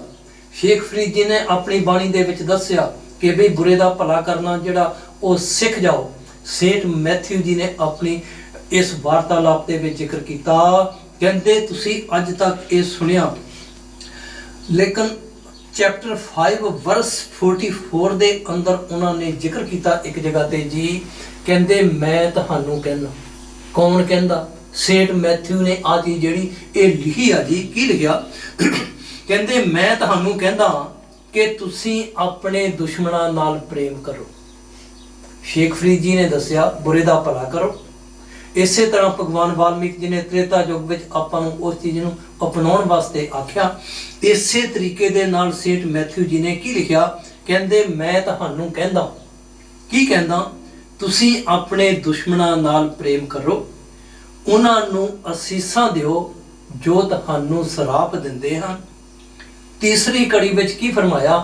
ਸ਼ੇਖ ਫਰੀਦ ਜੀ ਨੇ ਆਪਣੀ ਬਾਣੀ ਦੇ ਵਿੱਚ ਦੱਸਿਆ ਕਿ ਵੀ ਬੁਰੇ ਦਾ ਭਲਾ ਕਰਨਾ ਜਿਹੜਾ ਉਹ ਸਿੱਖ ਜਾਓ। ਸੇਂਟ ਮੈਥਿਊ ਜੀ ਨੇ ਆਪਣੀ ਇਸ ਵਾਰਤਾਲਾਪ ਦੇ ਵਿੱਚ ਜ਼ਿਕਰ ਕੀਤਾ। ਕਹਿੰਦੇ ਤੁਸੀਂ ਅੱਜ ਤੱਕ ਇਹ ਸੁਣਿਆ, ਲੇਕਿਨ ਚੈਪਟਰ 5 ਵਰਸ 44 ਦੇ ਅੰਦਰ ਉਹਨਾਂ ਨੇ ਜ਼ਿਕਰ ਕੀਤਾ ਇੱਕ ਜਗ੍ਹਾ ਤੇ ਜੀ। ਕਹਿੰਦੇ ਮੈਂ ਤੁਹਾਨੂੰ ਕਹਿੰਦਾ। ਕੌਣ ਕਹਿੰਦਾ? ਸੇਂਟ ਮੈਥਿਊ ਨੇ ਆ ਚੀਜ਼ ਜਿਹੜੀ ਇਹ ਲਿਖੀ ਆ ਜੀ। ਕੀ ਲਿਖਿਆ? ਕਹਿੰਦੇ ਮੈਂ ਤੁਹਾਨੂੰ ਕਹਿੰਦਾ ਕਿ ਤੁਸੀਂ ਆਪਣੇ ਦੁਸ਼ਮਣਾਂ ਨਾਲ ਪ੍ਰੇਮ ਕਰੋ। ਸ਼ੇਖ ਫਰੀਦ ਜੀ ਨੇ ਦੱਸਿਆ ਬੁਰੇ ਦਾ ਭਲਾ ਕਰੋ। ਇਸੇ ਤਰ੍ਹਾਂ ਭਗਵਾਨ ਵਾਲਮੀਕ ਜੀ ਨੇ ਤ੍ਰੇਤਾ ਯੁੱਗ ਵਿੱਚ ਆਪਾਂ ਨੂੰ ਉਸ ਚੀਜ਼ ਨੂੰ ਅਪਣਾਉਣ ਵਾਸਤੇ ਆਖਿਆ। ਇਸੇ ਤਰੀਕੇ ਦੇ ਨਾਲ ਸੇਂਟ ਮੈਥਿਊ ਜੀ ਨੇ ਕੀ ਲਿਖਿਆ? ਕਹਿੰਦੇ ਮੈਂ ਤੁਹਾਨੂੰ ਕਹਿੰਦਾ। ਕੀ ਕਹਿੰਦਾ? ਤੁਸੀਂ ਆਪਣੇ ਦੁਸ਼ਮਣਾਂ ਨਾਲ ਪ੍ਰੇਮ ਕਰੋ, ਉਹਨਾਂ ਨੂੰ ਅਸੀਸਾਂ ਦਿਓ ਜੋ ਤੁਹਾਨੂੰ ਸਰਾਪ ਦਿੰਦੇ ਹਨ। ਤੀਸਰੀ ਕੜੀ ਵਿੱਚ ਕੀ ਫਰਮਾਇਆ?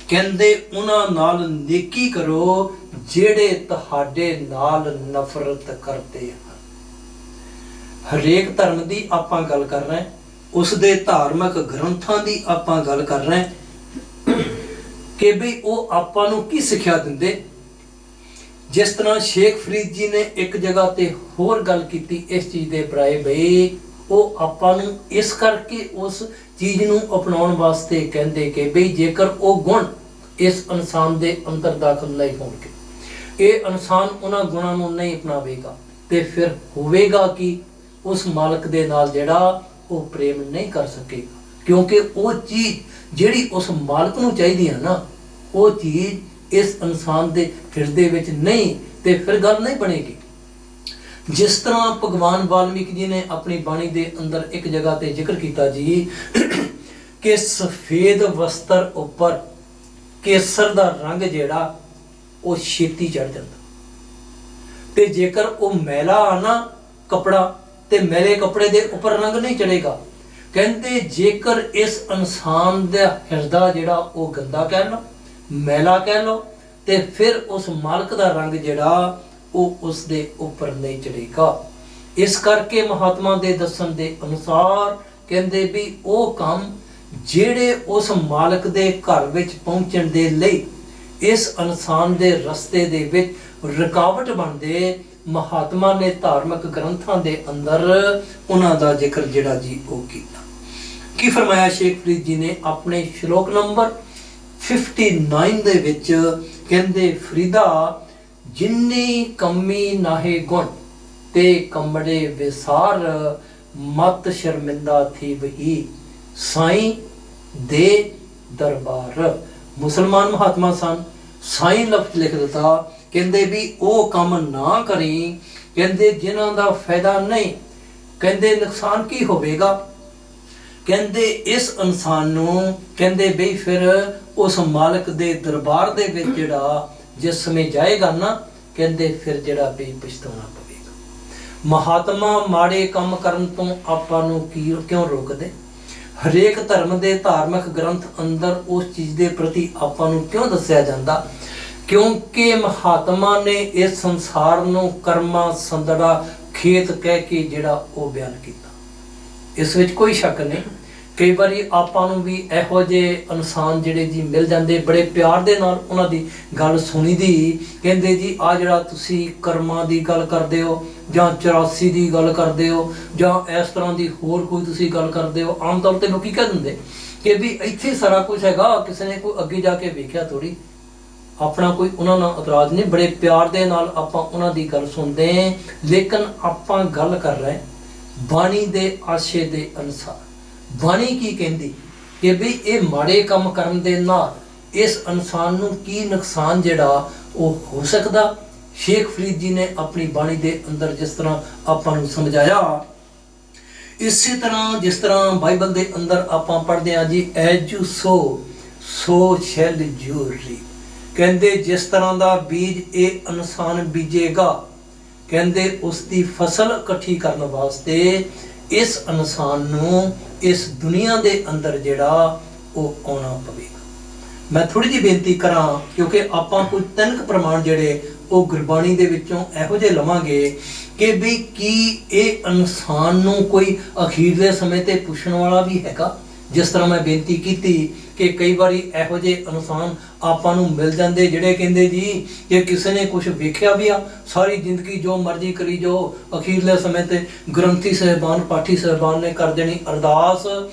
ਕਹਿੰਦੇ ਉਹਨਾਂ ਨਾਲ ਨੇਕੀ ਕਰੋ ਜਿਹੜੇ ਤੁਹਾਡੇ ਨਾਲ ਨਫ਼ਰਤ ਕਰਦੇ ਹਨ। ਹਰੇਕ ਧਰਮ ਦੀ ਆਪਾਂ ਗੱਲ ਕਰ ਰਹੇ, ਉਸ ਦੇ ਧਾਰਮਿਕ ਗ੍ਰੰਥਾਂ ਦੀ ਆਪਾਂ ਗੱਲ ਕਰ ਰਹੇ ਕਿ ਵੀ ਉਹ ਆਪਾਂ ਨੂੰ ਕੀ ਸਿੱਖਿਆ ਦਿੰਦੇ। ਜਿਸ ਤਰ੍ਹਾਂ ਸ਼ੇਖ ਫਰੀਦ ਜੀ ਨੇ ਇੱਕ ਜਗ੍ਹਾ ਤੇ ਹੋਰ ਗੱਲ ਕੀਤੀ ਇਸ ਚੀਜ਼ ਦੇ ਬਾਰੇ ਬਈ ਉਹ ਆਪਾਂ ਨੂੰ ਇਸ ਕਰਕੇ ਉਸ ਚੀਜ਼ ਨੂੰ ਅਪਣਾਉਣ ਵਾਸਤੇ ਕਹਿੰਦੇ ਕਿ ਬਈ ਜੇਕਰ ਉਹ ਗੁਣ ਇਸ ਇਨਸਾਨ ਦੇ ਅੰਦਰ ਦਾਖਲ ਨਹੀਂ ਹੋਣਗੇ, ਇਹ ਇਨਸਾਨ ਉਹਨਾਂ ਗੁਣਾਂ ਨੂੰ ਨਹੀਂ ਅਪਣਾਵੇਗਾ ਤੇ ਫਿਰ ਹੋਵੇਗਾ ਕਿ ਉਸ ਮਾਲਕ ਦੇ ਨਾਲ ਜਿਹੜਾ ਉਹ ਪ੍ਰੇਮ ਨਹੀਂ ਕਰ ਸਕੇਗਾ। ਕਿਉਂਕਿ ਉਹ ਚੀਜ਼ ਜਿਹੜੀ ਉਸ ਮਾਲਕ ਨੂੰ ਚਾਹੀਦੀ ਹੈ ਨਾ ਉਹ ਚੀਜ਼ ਇਸ ਇਨਸਾਨ ਦੇ ਹਿਰਦੇ ਵਿੱਚ ਨਹੀਂ ਤੇ ਫਿਰ ਗੱਲ ਨਹੀਂ ਬਣੇਗੀ। ਜਿਸ ਤਰ੍ਹਾਂ ਭਗਵਾਨ ਵਾਲਮੀਕ ਜੀ ਨੇ ਆਪਣੀ ਬਾਣੀ ਦੇ ਅੰਦਰ ਇੱਕ ਜਗ੍ਹਾ ਤੇ ਜ਼ਿਕਰ ਕੀਤਾ ਜੀ ਕਿ ਸਫੇਦ ਵਸਤਰ ਉੱਪਰ ਕੇਸਰ ਦਾ ਰੰਗ ਜਿਹੜਾ ਉਹ ਛੇਤੀ ਚੜ ਜਾਂਦਾ, ਤੇ ਜੇਕਰ ਉਹ ਮੈਲਾ ਆ ਨਾ ਕਪੜਾ ਤੇ ਮੈਲੇ ਕਪੜੇ ਦੇ ਉੱਪਰ ਰੰਗ ਨਹੀਂ ਚੜੇਗਾ। ਕਹਿੰਦੇ ਜੇਕਰ ਇਸ ਇਨਸਾਨ ਦਾ ਹਿਰਦਾ ਜਿਹੜਾ ਉਹ ਗੰਦਾ ਕਹਿ ਲਓ, ਮੈਲਾ ਕਹਿ ਲਓ, ਤੇ ਫਿਰ ਉਸ ਮਾਲਕ ਦਾ ਰੰਗ ਜਿਹੜਾ ਉਹ ਉਸ ਦੇ ਉੱਪਰ ਨਹੀਂ ਚੜੇਗਾ। ਇਸ ਕਰਕੇ ਮਹਾਤਮਾ ਦੇ ਦੱਸਣ ਦੇ ਅਨੁਸਾਰ ਕਹਿੰਦੇ ਵੀ ਉਹ ਕੰਮ ਜਿਹੜੇ ਉਸ ਮਾਲਕ ਦੇ ਘਰ ਵਿੱਚ ਪਹੁੰਚਣ ਦੇ ਲਈ ਇਸ ਇਨਸਾਨ ਦੇ ਰਸਤੇ ਦੇ ਵਿੱਚ ਰੁਕਾਵਟ ਬਣਦੇ, ਮਹਾਤਮਾ ਨੇ ਧਾਰਮਿਕ ਗ੍ਰੰਥਾਂ ਦੇ ਅੰਦਰ ਉਹਨਾਂ ਦਾ ਜ਼ਿਕਰ ਜਿਹੜਾ ਜੀ ਉਹ ਕੀਤਾ। ਕੀ ਫਰਮਾਇਆ ਸ਼ੇਖ ਫਰੀਦ ਜੀ ਨੇ ਆਪਣੇ ਸ਼ਲੋਕ ਨੰਬਰ 59 ਦੇ ਵਿੱਚ, ਕਹਿੰਦੇ ਫਰੀਦਾ ਜਿੰਨੀ ਕਮੀ ਨਾਹੇ ਗੁਣ ਤੇ ਕਮੜੇ ਵਿਸਾਰ ਮਤ ਸ਼ਰਮਿੰਦਾ ਥੀ ਵਹੀ ਸਾਈਂ ਦੇ ਦਰਬਾਰ। ਮੁਸਲਮਾਨ ਮਹਾਤਮਾ ਸਨ, ਸਾਈਂ ਲਫ਼ਜ਼ ਲਿਖ ਦਿੱਤਾ, ਕਹਿੰਦੇ ਵੀ ਉਹ ਕੰਮ ਨਾ ਕਰੀ, ਕਹਿੰਦੇ ਜਿਨ੍ਹਾਂ ਦਾ ਫਾਇਦਾ ਨਹੀਂ, ਕਹਿੰਦੇ ਨੁਕਸਾਨ ਕੀ ਹੋਵੇਗਾ। ਕਹਿੰਦੇ ਇਸ ਇਨਸਾਨ ਨੂੰ ਕਹਿੰਦੇ ਬਈ ਫਿਰ ਉਸ ਮਾਲਕ ਦੇ ਦਰਬਾਰ ਦੇ ਵਿੱਚ ਜਿਹੜਾ ਜਿਸ ਸਮੇਂ ਜਾਏਗਾ ਨਾ, ਕਹਿੰਦੇ ਫਿਰ ਜਿਹੜਾ ਵੀ ਪਛਤਾਉਣਾ ਪਵੇਗਾ। ਮਹਾਤਮਾ ਮਾੜੇ ਕੰਮ ਕਰਨ ਤੋਂ ਆਪਾਂ ਨੂੰ ਕਿਉਂ ਰੋਕਦੇ? ਹਰੇਕ ਧਰਮ ਦੇ ਧਾਰਮਿਕ ਗ੍ਰੰਥ ਅੰਦਰ ਉਸ ਚੀਜ਼ ਦੇ ਪ੍ਰਤੀ ਆਪਾਂ ਨੂੰ ਕਿਉਂ ਦੱਸਿਆ ਜਾਂਦਾ? ਕਿਉਂਕਿ ਮਹਾਤਮਾ ਨੇ ਇਸ ਸੰਸਾਰ ਨੂੰ ਕਰਮਾ ਸੰਦੜਾ ਖੇਤ ਕਹਿ ਕੇ ਜਿਹੜਾ ਉਹ ਬਿਆਨ ਕੀਤਾ। ਇਸ ਵਿੱਚ ਕੋਈ ਸ਼ੱਕ ਨਹੀਂ। ਕਈ ਵਾਰੀ ਆਪਾਂ ਨੂੰ ਵੀ ਇਹੋ ਜਿਹੇ ਇਨਸਾਨ ਜਿਹੜੇ ਜੀ ਮਿਲ ਜਾਂਦੇ, ਬੜੇ ਪਿਆਰ ਦੇ ਨਾਲ ਉਹਨਾਂ ਦੀ ਗੱਲ ਸੁਣੀ ਦੀ, ਕਹਿੰਦੇ ਜੀ ਆ ਜਿਹੜਾ ਤੁਸੀਂ ਕਰਮਾਂ ਦੀ ਗੱਲ ਕਰਦੇ ਹੋ ਜਾਂ 84 ਦੀ ਗੱਲ ਕਰਦੇ ਹੋ ਜਾਂ ਇਸ ਤਰ੍ਹਾਂ ਦੀ ਹੋਰ ਕੋਈ ਤੁਸੀਂ ਗੱਲ ਕਰਦੇ ਹੋ, ਆਮ ਤੌਰ ਤੇ ਲੋਕੀ ਕਹਿ ਦਿੰਦੇ ਕਿ ਵੀ ਇੱਥੇ ਸਾਰਾ ਕੁਝ ਹੈਗਾ, ਕਿਸੇ ਨੇ ਕੋਈ ਅੱਗੇ ਜਾ ਕੇ ਵੇਖਿਆ ਥੋੜੀ। ਆਪਣਾ ਕੋਈ ਉਹਨਾਂ ਨਾਲ ਇਤਰਾਜ਼ ਨਹੀਂ, ਬੜੇ ਪਿਆਰ ਦੇ ਨਾਲ ਆਪਾਂ ਉਹਨਾਂ ਦੀ ਗੱਲ ਸੁਣਦੇ ਹਾਂ, ਲੇਕਿਨ ਆਪਾਂ ਗੱਲ ਕਰ ਰਹੇ ਬਾਣੀ ਦੇ ਆਸ਼ੇ ਦੇ ਅਨੁਸਾਰ। ਬਾਣੀ ਕੀ ਕਹਿੰਦੀ ਕਿ ਵੀ ਇਹ ਮਾੜੇ ਕੰਮ ਕਰਨ ਦੇ ਨਾਲ ਇਸ ਇਨਸਾਨ ਨੂੰ ਕੀ ਨੁਕਸਾਨ ਜਿਹੜਾ ਉਹ ਹੋ ਸਕਦਾ। ਸ਼ੇਖ ਫਰੀਦ ਜੀ ਨੇ ਆਪਣੀ ਬਾਣੀ ਦੇ ਅੰਦਰ ਜਿਸ ਤਰ੍ਹਾਂ ਆਪਾਂ ਨੂੰ ਸਮਝਾਇਆ, ਇਸੇ ਤਰ੍ਹਾਂ ਜਿਸ ਤਰ੍ਹਾਂ ਬਾਈਬਲ ਦੇ ਅੰਦਰ ਆਪਾਂ ਪੜ੍ਹਦੇ ਹਾਂ ਜੀ, as you so shell you reap. ਕਹਿੰਦੇ ਜਿਸ ਤਰ੍ਹਾਂ ਦਾ ਬੀਜ ਇਹ ਇਨਸਾਨ ਬੀਜੇਗਾ, ਕਹਿੰਦੇ ਉਸ ਦੀ ਫਸਲ ਇਕੱਠੀ ਕਰਨ ਵਾਸਤੇ ਇਸ ਇਨਸਾਨ ਨੂੰ ਇਸ ਦੁਨੀਆ ਦੇ ਅੰਦਰ ਜਿਹੜਾ ਉਹ ਆਉਣਾ ਪਵੇਗਾ। ਮੈਂ ਥੋੜੀ ਜਿਹੀ ਬੇਨਤੀ ਕਰਾਂ, ਕਿਉਂਕਿ ਆਪਾਂ ਕੋਈ 3 ਪ੍ਰਮਾਣ ਜਿਹੜੇ ਉਹ ਗੁਰਬਾਣੀ ਦੇ ਵਿੱਚੋਂ ਇਹੋ ਜਿਹੇ ਲਵਾਂਗੇ ਕਿ ਵੀ ਕੀ ਇਹ ਇਨਸਾਨ ਨੂੰ ਕੋਈ ਅਖੀਰਲੇ ਸਮੇਂ ਤੇ ਪੁੱਛਣ ਵਾਲਾ ਵੀ ਹੈਗਾ। ਜਿਸ ਤਰ੍ਹਾਂ ਮੈਂ ਬੇਨਤੀ ਕੀਤੀ ਕਿ ਕਈ ਵਾਰੀ ਇਹੋ ਜਿਹੇ ਇਨਸਾਨ ਆਪਾਂ ਨੂੰ ਮਿਲ ਜਾਂਦੇ ਜਿਹੜੇ ਕਹਿੰਦੇ ਜੀ ਕਿ ਕਿਸੇ ਨੇ ਕੁਝ ਵੇਖਿਆ ਵੀ ਆ, ਸਾਰੀ ਜ਼ਿੰਦਗੀ ਜੋ ਮਰਜ਼ੀ ਕਰੀ ਜੋ, ਅਖੀਰਲੇ ਸਮੇਂ ਤੇ ਗ੍ਰੰਥੀ ਸਾਹਿਬਾਨ ਪਾਠੀ ਸਾਹਿਬਾਨ ਨੇ ਕਰ ਦੇਣੀ ਅਰਦਾਸ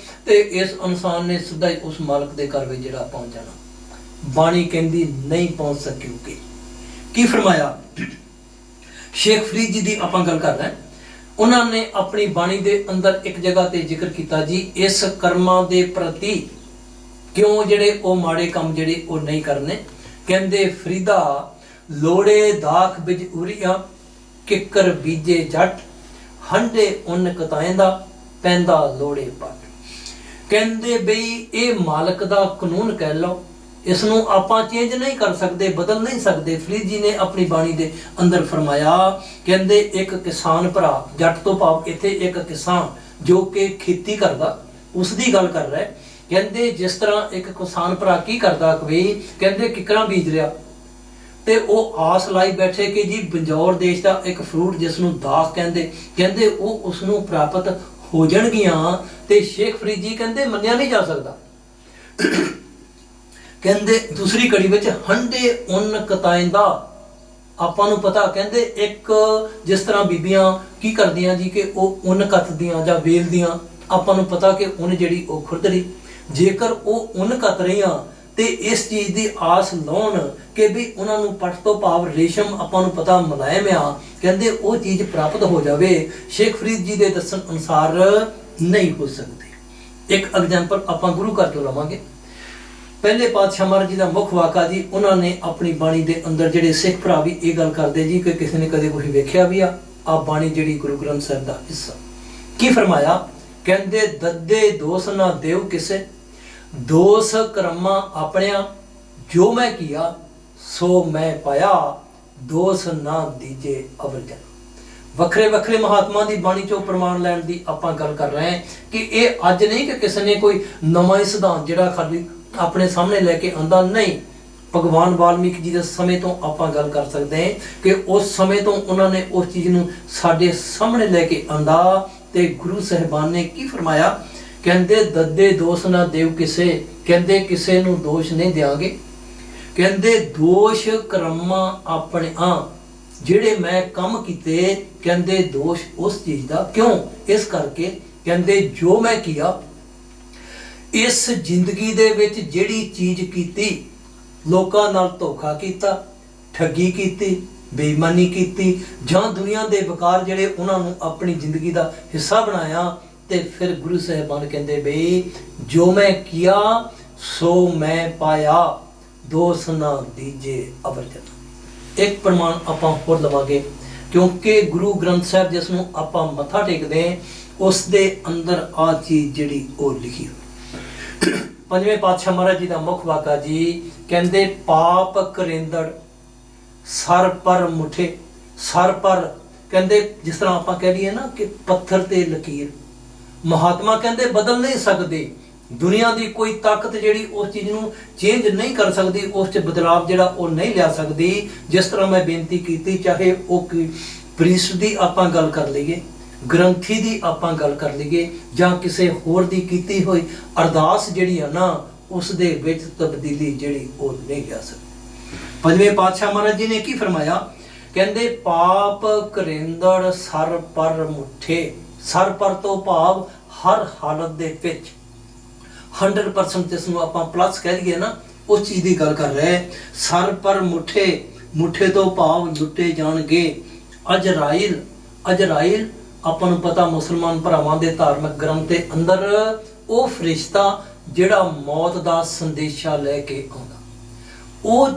ਤੇ ਇਸ ਇਨਸਾਨ ਨੇ ਸਿੱਧਾ ਹੀ ਉਸ ਮਾਲਕ ਦੇ ਘਰ ਵਿੱਚ ਜਿਹੜਾ ਪਹੁੰਚ ਜਾਣਾ। ਬਾਣੀ ਕਹਿੰਦੀ ਨਹੀਂ ਪਹੁੰਚ ਸਕੇਗੀ। ਕੀ ਫਰਮਾਇਆ ਸ਼ੇਖ ਫਰੀਦ ਜੀ ਦੀ ਆਪਾਂ ਗੱਲ ਕਰ ਰਹੇ। ਉਹਨਾਂ ਨੇ ਆਪਣੀ ਬਾਣੀ ਦੇ ਅੰਦਰ ਇੱਕ ਜਗ੍ਹਾ ਤੇ ਜ਼ਿਕਰ ਕੀਤਾ ਜੀ, ਇਸ ਕਰਮਾਂ ਦੇ ਪ੍ਰਤੀ ਕਿਉਂ ਜਿਹੜੇ ਉਹ ਮਾੜੇ ਕੰਮ ਜਿਹੜੇ ਉਹ ਨਹੀਂ ਕਰਨੇ। ਕਹਿੰਦੇ ਫਰੀਦਾ ਲੋੜੇ ਦਾਖ ਬਿਜ ਉਰੀਆਂ ਕਿੱਕਰ ਬੀਜੇ ਜੱਟ ਹੰਡੇ ਉਨ ਕਤਾਇਂਦਾ ਪੈਂਦਾ ਲੋੜੇ ਪੱਟ। ਕਹਿੰਦੇ ਬਈ ਇਹ ਮਾਲਕ ਦਾ ਕਾਨੂੰਨ ਕਹਿ ਲਓ, ਇਸ ਨੂੰ ਆਪਾਂ ਚੇਂਜ ਨਹੀਂ ਕਰ ਸਕਦੇ, ਬਦਲ ਨਹੀਂ ਸਕਦੇ। ਫਰੀਦ ਜੀ ਨੇ ਆਪਣੀ ਬਾਣੀ ਦੇ ਅੰਦਰ ਫਰਮਾਇਆ, ਕਹਿੰਦੇ ਇੱਕ ਕਿਸਾਨ ਭਰਾ, ਜੱਟ ਤੋਂ ਭਾਵ ਇੱਥੇ ਇੱਕ ਕਿਸਾਨ ਜੋ ਕਿ ਖੇਤੀ ਕਰਦਾ, ਉਸ ਦੀ ਗੱਲ ਕਰ ਰਿਹਾ। ਕਹਿੰਦੇ ਜਿਸ ਤਰ੍ਹਾਂ ਇੱਕ ਕਿਸਾਨ ਭਰਾ ਕੀ ਕਰਦਾ ਕਿ ਕਹਿੰਦੇ ਕਿੱਕਰਾਂ ਬੀਜ ਰਿਹਾ ਤੇ ਉਹ ਆਸ ਲਾਈ ਬੈਠੇ ਕਿ ਜੀ ਬੰਜੌਰ ਦੇਸ਼ ਦਾ ਇੱਕ ਫਰੂਟ ਜਿਸ ਨੂੰ ਦਾਖ ਕਹਿੰਦੇ ਉਹ ਉਸ ਨੂੰ ਪ੍ਰਾਪਤ ਹੋ ਜਾਣਗੀਆਂ। ਤੇ ਸ਼ੇਖ ਫਰੀਦ ਜੀ ਕਹਿੰਦੇ ਮੰਨਿਆ ਨਹੀਂ ਜਾ ਸਕਦਾ। ਕਹਿੰਦੇ ਦੂਸਰੀ ਕੜੀ ਵਿੱਚ ਹੰਡੇ ਉਨ ਕਤਾਇਂਦਾ, ਆਪਾਂ ਨੂੰ ਪਤਾ ਕਹਿੰਦੇ ਇੱਕ ਜਿਸ ਤਰ੍ਹਾਂ ਬੀਬੀਆਂ ਕੀ ਕਰਦੀਆਂ ਜੀ ਕਿ ਉਹ ਉਨ ਕੱਤਦੀਆਂ ਜਾਂ ਵੇਲਦੀਆਂ, ਆਪਾਂ ਨੂੰ ਪਤਾ ਕਿ ਉਨ ਜਿਹੜੀ ਉਹ ਖੁਰਦਰੀ, ਜੇਕਰ ਉਹ ਉਨ ਕੱਤ ਰਹੀਆਂ ਤੇ ਇਸ ਚੀਜ਼ ਦੀ ਆਸ ਲਾਉਣ ਕਿ ਵੀ ਉਹਨਾਂ ਨੂੰ ਪੱਟ ਤੋਂ ਭਾਵ ਰੇਸ਼ਮ ਆਪਾਂ ਨੂੰ ਪਤਾ ਮੁਲਾਇਮ ਆ, ਕਹਿੰਦੇ ਉਹ ਚੀਜ਼ ਪ੍ਰਾਪਤ ਹੋ ਜਾਵੇ, ਸ਼ੇਖ ਫਰੀਦ ਜੀ ਦੇ ਦੱਸਣ ਅਨੁਸਾਰ ਨਹੀਂ ਹੋ ਸਕਦੀ। ਇੱਕ ਐਗਜ਼ਾਮਪਲ ਆਪਾਂ ਗੁਰੂ ਘਰ ਤੋਂ ਲਵਾਂਗੇ। ਪਹਿਲੇ ਪਾਤਸ਼ਾਹ ਮਹਾਰਾਜ ਜੀ ਦਾ ਮੁੱਖ ਵਾਕਾ ਜੀ, ਉਹਨਾਂ ਨੇ ਆਪਣੀ ਬਾਣੀ ਦੇ ਅੰਦਰ ਜਿਹੜੇ ਸਿੱਖ ਭਰਾ ਵੀ ਇਹ ਗੱਲ ਕਰਦੇ ਜੀ ਕਿ ਕਿਸੇ ਨੇ ਕਦੇ ਕੁਝ ਵੇਖਿਆ ਵੀ ਆ ਬਾਣੀ ਜਿਹੜੀ ਗੁਰੂ ਗ੍ਰੰਥ ਸਾਹਿਬ ਦਾ ਹਿੱਸਾ। ਕੀ ਫਰਮਾਇਆ? ਕਹਿੰਦੇ ਦੱਦੇ ਦੋਸ ਨਾ ਦੇਵ ਕਿਸੇ, ਦੋਸ ਕਰਮਾਂ ਆਪਣਿਆਂ, ਜੋ ਮੈਂ ਕੀਆ ਸੋ ਮੈਂ ਪਾਇਆ, ਦੋਸ ਨਾ ਦੀਜੇ ਅਵਰ ਜਨ। ਵੱਖਰੇ ਵੱਖਰੇ ਮਹਾਤਮਾ ਦੀ ਬਾਣੀ ਚੋਂ ਪ੍ਰਮਾਣ ਲੈਣ ਦੀ ਆਪਾਂ ਗੱਲ ਕਰ ਰਹੇ ਹਾਂ ਕਿ ਇਹ ਅੱਜ ਨਹੀਂ ਕਿ ਕਿਸੇ ਨੇ ਕੋਈ ਨਵਾਂ ਹੀ ਸਿਧਾਂਤ ਜਿਹੜਾ ਖਾਲੀ ਆਪਣੇ ਸਾਹਮਣੇ ਲੈ ਕੇ ਆਂਦਾ, ਨਹੀਂ। ਭਗਵਾਨ ਵਾਲਮੀਕ ਜੀ ਦੇ ਸਮੇਂ ਤੋਂ ਆਪਾਂ ਗੱਲ ਕਰ ਸਕਦੇ ਹਾਂ ਕਿ ਉਸ ਸਮੇਂ ਤੋਂ ਉਹਨਾਂ ਨੇ ਉਸ ਚੀਜ਼ ਨੂੰ ਸਾਡੇ ਸਾਹਮਣੇ ਲੈ ਕੇ ਆਂਦਾ। ਤੇ ਗੁਰੂ ਸਾਹਿਬਾਨ ਨੇ ਕੀ ਫਰਮਾਇਆ? ਕਹਿੰਦੇ ਦੱਦੇ ਦੋਸ਼ ਨਾ ਦੇਵ ਕਿਸੇ, ਕਹਿੰਦੇ ਕਿਸੇ ਨੂੰ ਦੋਸ਼ ਨਹੀਂ ਦਿਆਂਗੇ। ਕਹਿੰਦੇ ਦੋਸ਼ ਕਰਮਾਂ ਆਪਣੇ ਜਿਹੜੇ ਮੈਂ ਕੰਮ ਕੀਤੇ, ਕਹਿੰਦੇ ਦੋਸ਼ ਉਸ ਚੀਜ਼ ਦਾ। ਕਿਉਂ? ਇਸ ਕਰਕੇ ਕਹਿੰਦੇ ਜੋ ਮੈਂ ਕੀਆ ਇਸ ਜ਼ਿੰਦਗੀ ਦੇ ਵਿੱਚ ਜਿਹੜੀ ਚੀਜ਼ ਕੀਤੀ, ਲੋਕਾਂ ਨਾਲ ਧੋਖਾ ਕੀਤਾ, ਠੱਗੀ ਕੀਤੀ, ਬੇਈਮਾਨੀ ਕੀਤੀ, ਜਾਂ ਦੁਨੀਆ ਦੇ ਵਕਾਰ ਜਿਹੜੇ ਉਹਨਾਂ ਨੂੰ ਆਪਣੀ ਜ਼ਿੰਦਗੀ ਦਾ ਹਿੱਸਾ ਬਣਾਇਆ। ਤੇ ਫਿਰ ਗੁਰੂ ਸਾਹਿਬਾਨ ਕਹਿੰਦੇ ਬਈ ਜੋ ਮੈਂ ਕੀਆ ਸੋ ਮੈਂ ਪਾਇਆ, ਦੋਸ ਨਾ ਦੀਜੇ ਅਵਰ ਜਨ। ਇੱਕ ਪ੍ਰਮਾਣ ਆਪਾਂ ਹੋਰ ਲਵਾਂਗੇ, ਕਿਉਂਕਿ ਗੁਰੂ ਗ੍ਰੰਥ ਸਾਹਿਬ ਜਿਸ ਨੂੰ ਆਪਾਂ ਮੱਥਾ ਟੇਕਦੇ ਹਾਂ ਉਸ ਦੇ ਅੰਦਰ ਆ ਚੀਜ਼ ਜਿਹੜੀ ਉਹ ਲਿਖੀ ਹੋਈ। ਪੰਜਵੇਂ ਪਾਤਸ਼ਾਹ ਮਹਾਰਾਜ ਜੀ ਦਾ ਮੁੱਖ ਵਾਕਾ ਜੀ, ਕਹਿੰਦੇ ਪਾਪ ਕਰਿੰਦੜ ਸਰ ਪਰ ਮੁਠੇ। ਸਰ ਪਰ ਕਹਿੰਦੇ ਜਿਸ ਤਰ੍ਹਾਂ ਆਪਾਂ ਕਹਿ ਲਈਏ ਨਾ ਕਿ ਪੱਥਰ ਤੇ ਲਕੀਰ, ਮਹਾਤਮਾ ਕਹਿੰਦੇ ਬਦਲ ਨਹੀਂ ਸਕਦੇ। ਦੁਨੀਆ ਦੀ ਕੋਈ ਤਾਕਤ ਜਿਹੜੀ ਉਸ ਚੀਜ਼ ਨੂੰ ਚੇਂਜ ਨਹੀਂ ਕਰ ਸਕਦੀ, ਉਸ 'ਚ ਬਦਲਾਵ ਜਿਹੜਾ ਉਹ ਨਹੀਂ ਲਿਆ ਸਕਦੀ। ਜਿਸ ਤਰ੍ਹਾਂ ਮੈਂ ਬੇਨਤੀ ਕੀਤੀ, ਚਾਹੇ ਉਹ ਪ੍ਰੀਸਟ ਦੀ ਆਪਾਂ ਗੱਲ ਕਰ ਲਈਏ, ਗ੍ਰੰਥੀ ਦੀ ਆਪਾਂ ਗੱਲ ਕਰ ਲਈਏ, ਜਾਂ ਕਿਸੇ ਹੋਰ ਦੀ ਕੀਤੀ ਹੋਈ ਅਰਦਾਸ ਜਿਹੜੀ ਆ ਨਾ, ਉਸ ਦੇ ਵਿੱਚ ਤਬਦੀਲੀ ਜਿਹੜੀ ਉਹ ਨਹੀਂ ਲਿਆ ਸਕਦੀ। ਪੰਜਵੇਂ ਪਾਤਸ਼ਾਹ ਮਹਾਰਾਜ ਜੀ ਨੇ ਕੀ ਫਰਮਾਇਆ? ਕਹਿੰਦੇ ਪਾਪ ਕਰਿੰਦੜ ਸਰ ਪਰ ਮੁੱਠੇ। ਸਰ ਪਰ ਤੋਂ ਭਾਵ ਹਰ ਹਾਲਤ ਦੇ ਵਿੱਚ 100% ਜਿਸ ਨੂੰ ਆਪਾਂ ਪਲੱਸ ਕਹਿ ਲਈਏ ਨਾ, ਉਸ ਚੀਜ਼ ਦੀ ਗੱਲ ਕਰ ਰਹੇ। ਸਰ ਪਰ ਮੁੱਠੇ, ਮੁੱਠੇ ਤੋਂ ਭਾਵ ਲੁੱਟੇ ਜਾਣਗੇ। ਅਜਰਾਇਲ, ਅਜਰਾਇਲ ਆਪਾਂ ਨੂੰ ਪਤਾ ਮੁਸਲਮਾਨ ਭਰਾਵਾਂ ਦੇ ਧਾਰਮਿਕ ਗ੍ਰੰਥ ਦੇ ਅੰਦਰ ਉਹ ਫਰਿਸ਼ਤਾ ਜਿਹੜਾ ਮੌਤ ਦਾ ਸੰਦੇਸ਼ਾ ਲੈ ਕੇ ਆਉਂਦਾ, ਉਹ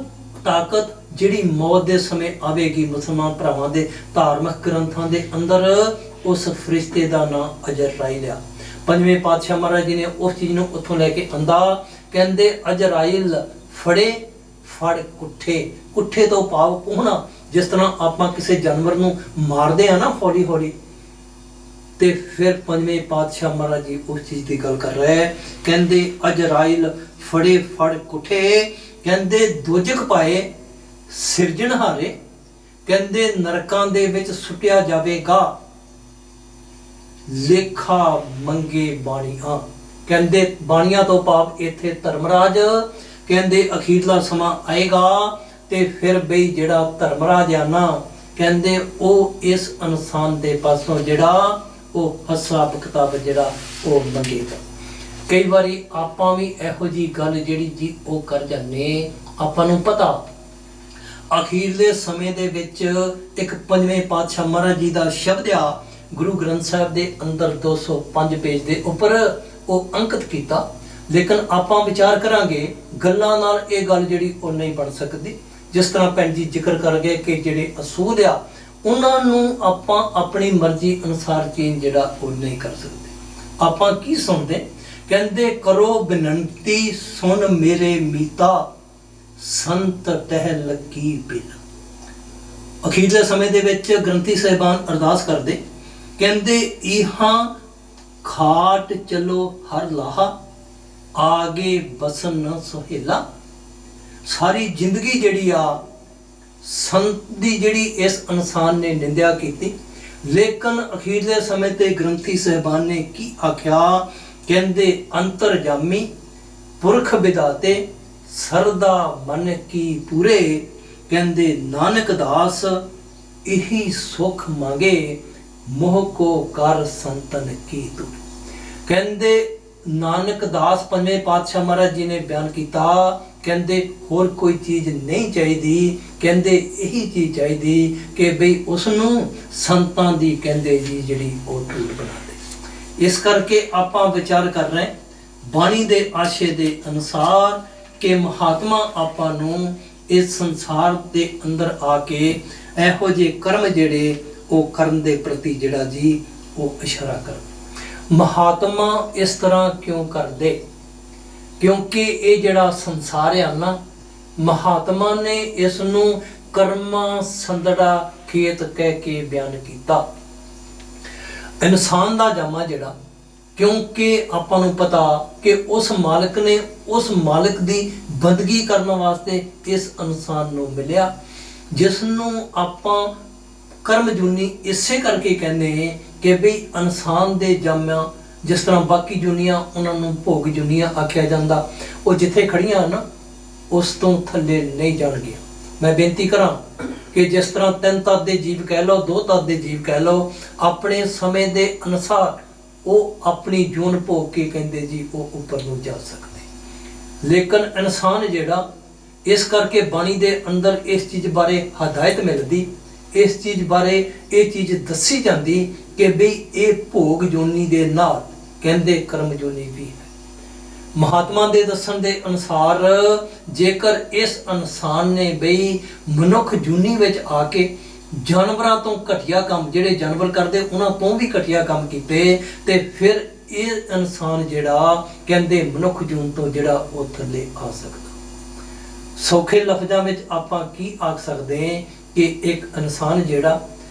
ਤਾਕਤ ਜਿਹੜੀ ਮੌਤ ਦੇ ਸਮੇਂ ਆਵੇਗੀ। ਮੁਸਲਮਾਨ ਭਰਾਵਾਂ ਦੇ ਧਾਰਮਿਕ ਗ੍ਰੰਥਾਂ ਦੇ ਅੰਦਰ ਉਸ ਫਰਿਸ਼ਤੇ ਦਾ ਨਾਮ ਅਜਰਾਇਲ ਆ। ਪੰਜਵੇਂ ਪਾਤਸ਼ਾਹ ਮਹਾਰਾਜ ਜੀ ਨੇ ਉਸ ਚੀਜ਼ ਨੂੰ ਉੱਥੋਂ ਲੈ ਕੇ ਆਂਦਾ। ਕਹਿੰਦੇ ਅਜਰਾਇਲ ਫੜੇ ਫੜ ਕੁੱਠੇ। ਕੁੱਠੇ ਤੋਂ ਭਾਵ ਕੋਹਣਾ, ਜਿਸ ਤਰ੍ਹਾਂ ਆਪਾਂ ਕਿਸੇ ਜਾਨਵਰ ਨੂੰ ਮਾਰਦੇ ਆ ਨਾ ਹੌਲੀ ਹੌਲੀ, ਤੇ ਫਿਰ ਪੰਜਵੇਂ ਪਾਤਸ਼ਾਹ ਮਹਾਰਾਜ ਜੀ ਉਸ ਚੀਜ਼ ਦੀ ਗੱਲ ਕਰ ਰਹੇ। ਕਹਿੰਦੇ ਅਜਰਾਇਲ ਫੜੇ ਫੜ ਕੁੱਠੇ, ਕਹਿੰਦੇ ਦੋਜਖ ਪਾਏ ਸਿਰਜਣਹਾਰੇ, ਕਹਿੰਦੇ ਨਰਕਾਂ ਦੇ ਵਿੱਚ ਸੁੱਟਿਆ ਜਾਵੇਗਾ, ਲੇਖਾ ਮੰਗੇ ਬਾਣੀਆਂ। ਕਹਿੰਦੇ ਬਾਣੀਆਂ ਤੋਂ ਭਾਵ ਇੱਥੇ ਧਰਮਰਾਜ, ਕਹਿੰਦੇ ਅਖੀਰਲਾ ਸਮਾਂ ਆਏਗਾ ਤੇ ਫਿਰ ਬਈ ਜਿਹੜਾ ਧਰਮਰਾਜ ਆ ਨਾ, ਕਹਿੰਦੇ ਉਹ ਇਸ ਇਨਸਾਨ ਦੇ ਪਾਸੋਂ ਜਿਹੜਾ ਉਹ ਹਿਸਾਬ ਕਿਤਾਬ ਜਿਹੜਾ ਉਹ ਮੰਗੇਗਾ। ਕਈ ਵਾਰੀ ਆਪਾਂ ਵੀ ਇਹੋ ਜੀ ਗੱਲ ਜਿਹੜੀ ਜੀ ਉਹ ਕਰ ਜਾਂਦੇ, ਆਪਾਂ ਨੂੰ ਪਤਾ ਅਖੀਰਲੇ ਸਮੇਂ ਦੇ ਵਿੱਚ ਇੱਕ ਪੰਜਵੇਂ ਪਾਤਸ਼ਾਹ ਮਹਾਰਾਜ ਜੀ ਦਾ ਸ਼ਬਦ ਆ ਗੁਰੂ ਗ੍ਰੰਥ ਸਾਹਿਬ ਦੇ ਅੰਦਰ 205 ਪੇਜ ਦੇ ਉੱਪਰ ਉਹ ਅੰਕਿਤ ਕੀਤਾ। ਲੇਕਿਨ ਆਪਾਂ ਵਿਚਾਰ ਕਰਾਂਗੇ ਗੱਲਾਂ ਨਾਲ ਇਹ ਗੱਲ ਜਿਹੜੀ ਉਹ ਨਹੀਂ ਬਣ ਸਕਦੀ। ਜਿਸ ਤਰ੍ਹਾਂ ਭੈਣ ਜੀ ਜ਼ਿਕਰ ਕਰ ਗਏ ਕਿ ਜਿਹੜੇ ਅਸੂਲ ਆ ਉਹਨਾਂ ਨੂੰ ਆਪਾਂ ਆਪਣੀ ਮਰਜ਼ੀ ਅਨੁਸਾਰ ਚੇਂਜ ਜਿਹੜਾ ਉਹ ਨਹੀਂ ਕਰ ਸਕਦੇ। ਆਪਾਂ ਕੀ ਸੁਣਦੇ? ਕਹਿੰਦੇ ਕਰੋ ਬੇਨਤੀ ਸੁਣ ਮੇਰੇ ਮੀਤਾ, ਸੰਤ ਟਹਿ ਲੱਗੀ ਬਿਲ। ਅਖੀਰਲੇ ਸਮੇਂ ਦੇ ਵਿੱਚ ਗ੍ਰੰਥੀ ਸਾਹਿਬਾਨ ਅਰਦਾਸ ਕਰਦੇ, ਕਹਿੰਦੇ ਇਹਾਂ ਖਾਟ ਚਲੋ ਹਰ ਲਾਹਾ, ਆਗੇ ਬਸਨ ਨ ਸੁਹੇਲਾ। ਸਾਰੀ ਜ਼ਿੰਦਗੀ ਜਿਹੜੀ ਆ ਸੰਤ ਦੀ ਜਿਹੜੀ ਇਸ ਇਨਸਾਨ ਨੇ ਨਿੰਦਿਆ ਕੀਤੀ, ਲੇਕਿਨ ਅਖੀਰਲੇ ਸਮੇਂ ਤੇ ਗ੍ਰੰਥੀ ਸਾਹਿਬਾਨ ਨੇ ਕੀ ਆਖਿਆ? ਕਹਿੰਦੇ ਅੰਤਰਜਾਮੀ ਪੁਰਖ ਵਿਦਾਤੇ, ਸਰਦਾ ਮਨ ਕੀ ਪੂਰੇ, ਕਹਿੰਦੇ ਨਾਨਕ ਦਾਸ ਇਹੀ ਸੁਖ ਮੰਗੇ, ਮੋਹ ਕੋ ਕਰ ਸੰਤਨ ਕੀ ਤੂ। ਕਹਿੰਦੇ ਨਾਨਕ ਦਾਸ ਪੰਜਵੇਂ ਪਾਤਸ਼ਾਹ ਮਹਾਰਾਜ ਜੀ ਨੇ ਬਿਆਨ ਕੀਤਾ, ਕਹਿੰਦੇ ਹੋਰ ਕੋਈ ਚੀਜ਼ ਨਹੀਂ ਚਾਹੀਦੀ, ਕਹਿੰਦੇ ਇਹੀ ਚੀਜ਼ ਚਾਹੀਦੀ ਕਿ ਬਈ ਉਸ ਨੂੰ ਸੰਤਾਂ ਦੀ ਕਹਿੰਦੇ ਜੀ ਜਿਹੜੀ ਉਹ ਟੂਟ ਬਣਾ ਦੇ। ਇਸ ਕਰਕੇ ਆਪਾਂ ਵਿਚਾਰ ਕਰ ਰਹੇ ਬਾਣੀ ਦੇ ਆਸ਼ੇ ਦੇ ਅਨੁਸਾਰ ਕਿ ਮਹਾਤਮਾ ਆਪਾਂ ਨੂੰ ਇਸ ਸੰਸਾਰ ਦੇ ਅੰਦਰ ਆ ਕੇ ਇਹੋ ਜਿਹੇ ਕਰਮ ਜਿਹੜੇ ਉਹ ਕਰਨ ਦੇ ਪ੍ਰਤੀ ਜਿਹੜਾ ਜੀ ਉਹ ਇਸ਼ਾਰਾ ਕਰ। ਮਹਾਤਮਾ ਇਸ ਤਰ੍ਹਾਂ ਕਿਉਂ ਕਰਦੇ? ਕਿਉਂਕਿ ਇਹ ਜਿਹੜਾ ਸੰਸਾਰ ਆ ਨਾ, ਮਹਾਤਮਾ ਨੇ ਇਸ ਨੂੰ ਕਰਮਾ ਸੰਦੜਾ ਖੇਤ ਕਹਿ ਕੇ ਬਿਆਨ ਕੀਤਾ। ਇਨਸਾਨ ਦਾ ਜਾਮਾ ਜਿਹੜਾ, ਕਿਉਂਕਿ ਆਪਾਂ ਨੂੰ ਪਤਾ ਕਿ ਉਸ ਮਾਲਕ ਨੇ ਉਸ ਮਾਲਕ ਦੀ ਬੰਦਗੀ ਕਰਨ ਵਾਸਤੇ ਇਸ ਇਨਸਾਨ ਨੂੰ ਮਿਲਿਆ, ਜਿਸ ਨੂੰ ਆਪਾਂ ਕਰਮ ਜੂਨੀ ਇਸੇ ਕਰਕੇ ਕਹਿੰਦੇ ਕਿ ਵੀ ਇਨਸਾਨ ਦੇ ਜਾਮਿਆਂ, ਜਿਸ ਤਰ੍ਹਾਂ ਬਾਕੀ ਜੁਨੀਆਂ ਉਹਨਾਂ ਨੂੰ ਭੋਗ ਜੁਨੀਆਂ ਆਖਿਆ ਜਾਂਦਾ, ਉਹ ਜਿੱਥੇ ਖੜੀਆਂ ਨਾ ਉਸ ਤੋਂ ਥੱਲੇ ਨਹੀਂ ਜਾਣਗੀਆਂ। ਮੈਂ ਬੇਨਤੀ ਕਰਾਂ ਕਿ ਜਿਸ ਤਰ੍ਹਾਂ 3 ਤੱਤ ਦੇ ਜੀਵ ਕਹਿ ਲਓ, 2 ਤੱਤ ਦੇ ਜੀਵ ਕਹਿ ਲਓ, ਆਪਣੇ ਸਮੇਂ ਦੇ ਅਨੁਸਾਰ ਉਹ ਆਪਣੀ ਜੂਨ ਭੋਗ ਕੇ ਕਹਿੰਦੇ ਜੀ ਉਹ ਉੱਪਰ ਨੂੰ ਜਾ ਸਕਦੇ। ਲੇਕਿਨ ਇਨਸਾਨ ਜਿਹੜਾ, ਇਸ ਕਰਕੇ ਬਾਣੀ ਦੇ ਅੰਦਰ ਇਸ ਚੀਜ਼ ਬਾਰੇ ਹਦਾਇਤ ਮਿਲਦੀ, ਇਸ ਚੀਜ਼ ਬਾਰੇ ਇਹ ਚੀਜ਼ ਦੱਸੀ ਜਾਂਦੀ ਕਿ ਬਈ ਇਹ ਭੋਗ ਜੋਨੀ ਦੇ ਨਾਲ ਕਹਿੰਦੇ ਕਰਮ ਜੋਨੀ ਵੀ ਹੈ। ਮਹਾਤਮਾ ਦੇ ਦੱਸਣ ਦੇ ਅਨੁਸਾਰ ਜੇਕਰ ਇਸ ਇਨਸਾਨ ਨੇ ਬਈ ਮਨੁੱਖ ਜੂਨੀ ਵਿੱਚ ਆ ਕੇ ਜਾਨਵਰਾਂ ਤੋਂ ਘਟੀਆ ਕੰਮ, ਜਿਹੜੇ ਜਾਨਵਰ ਕਰਦੇ ਉਹਨਾਂ ਤੋਂ ਵੀ ਘਟੀਆ ਕੰਮ ਕੀਤੇ, ਤੇ ਫਿਰ ਇਹ ਇਨਸਾਨ ਜਿਹੜਾ ਕਹਿੰਦੇ ਮਨੁੱਖ ਜੂਨ ਤੋਂ ਜਿਹੜਾ ਉਹ ਥੱਲੇ ਆ ਸਕਦਾ। ਸੌਖੇ ਲਫ਼ਜ਼ਾਂ ਵਿੱਚ ਆਪਾਂ ਕੀ ਆਖ ਸਕਦੇ ਕਿ ਇੱਕ ਇਨਸਾਨ ਜਿਹੜਾ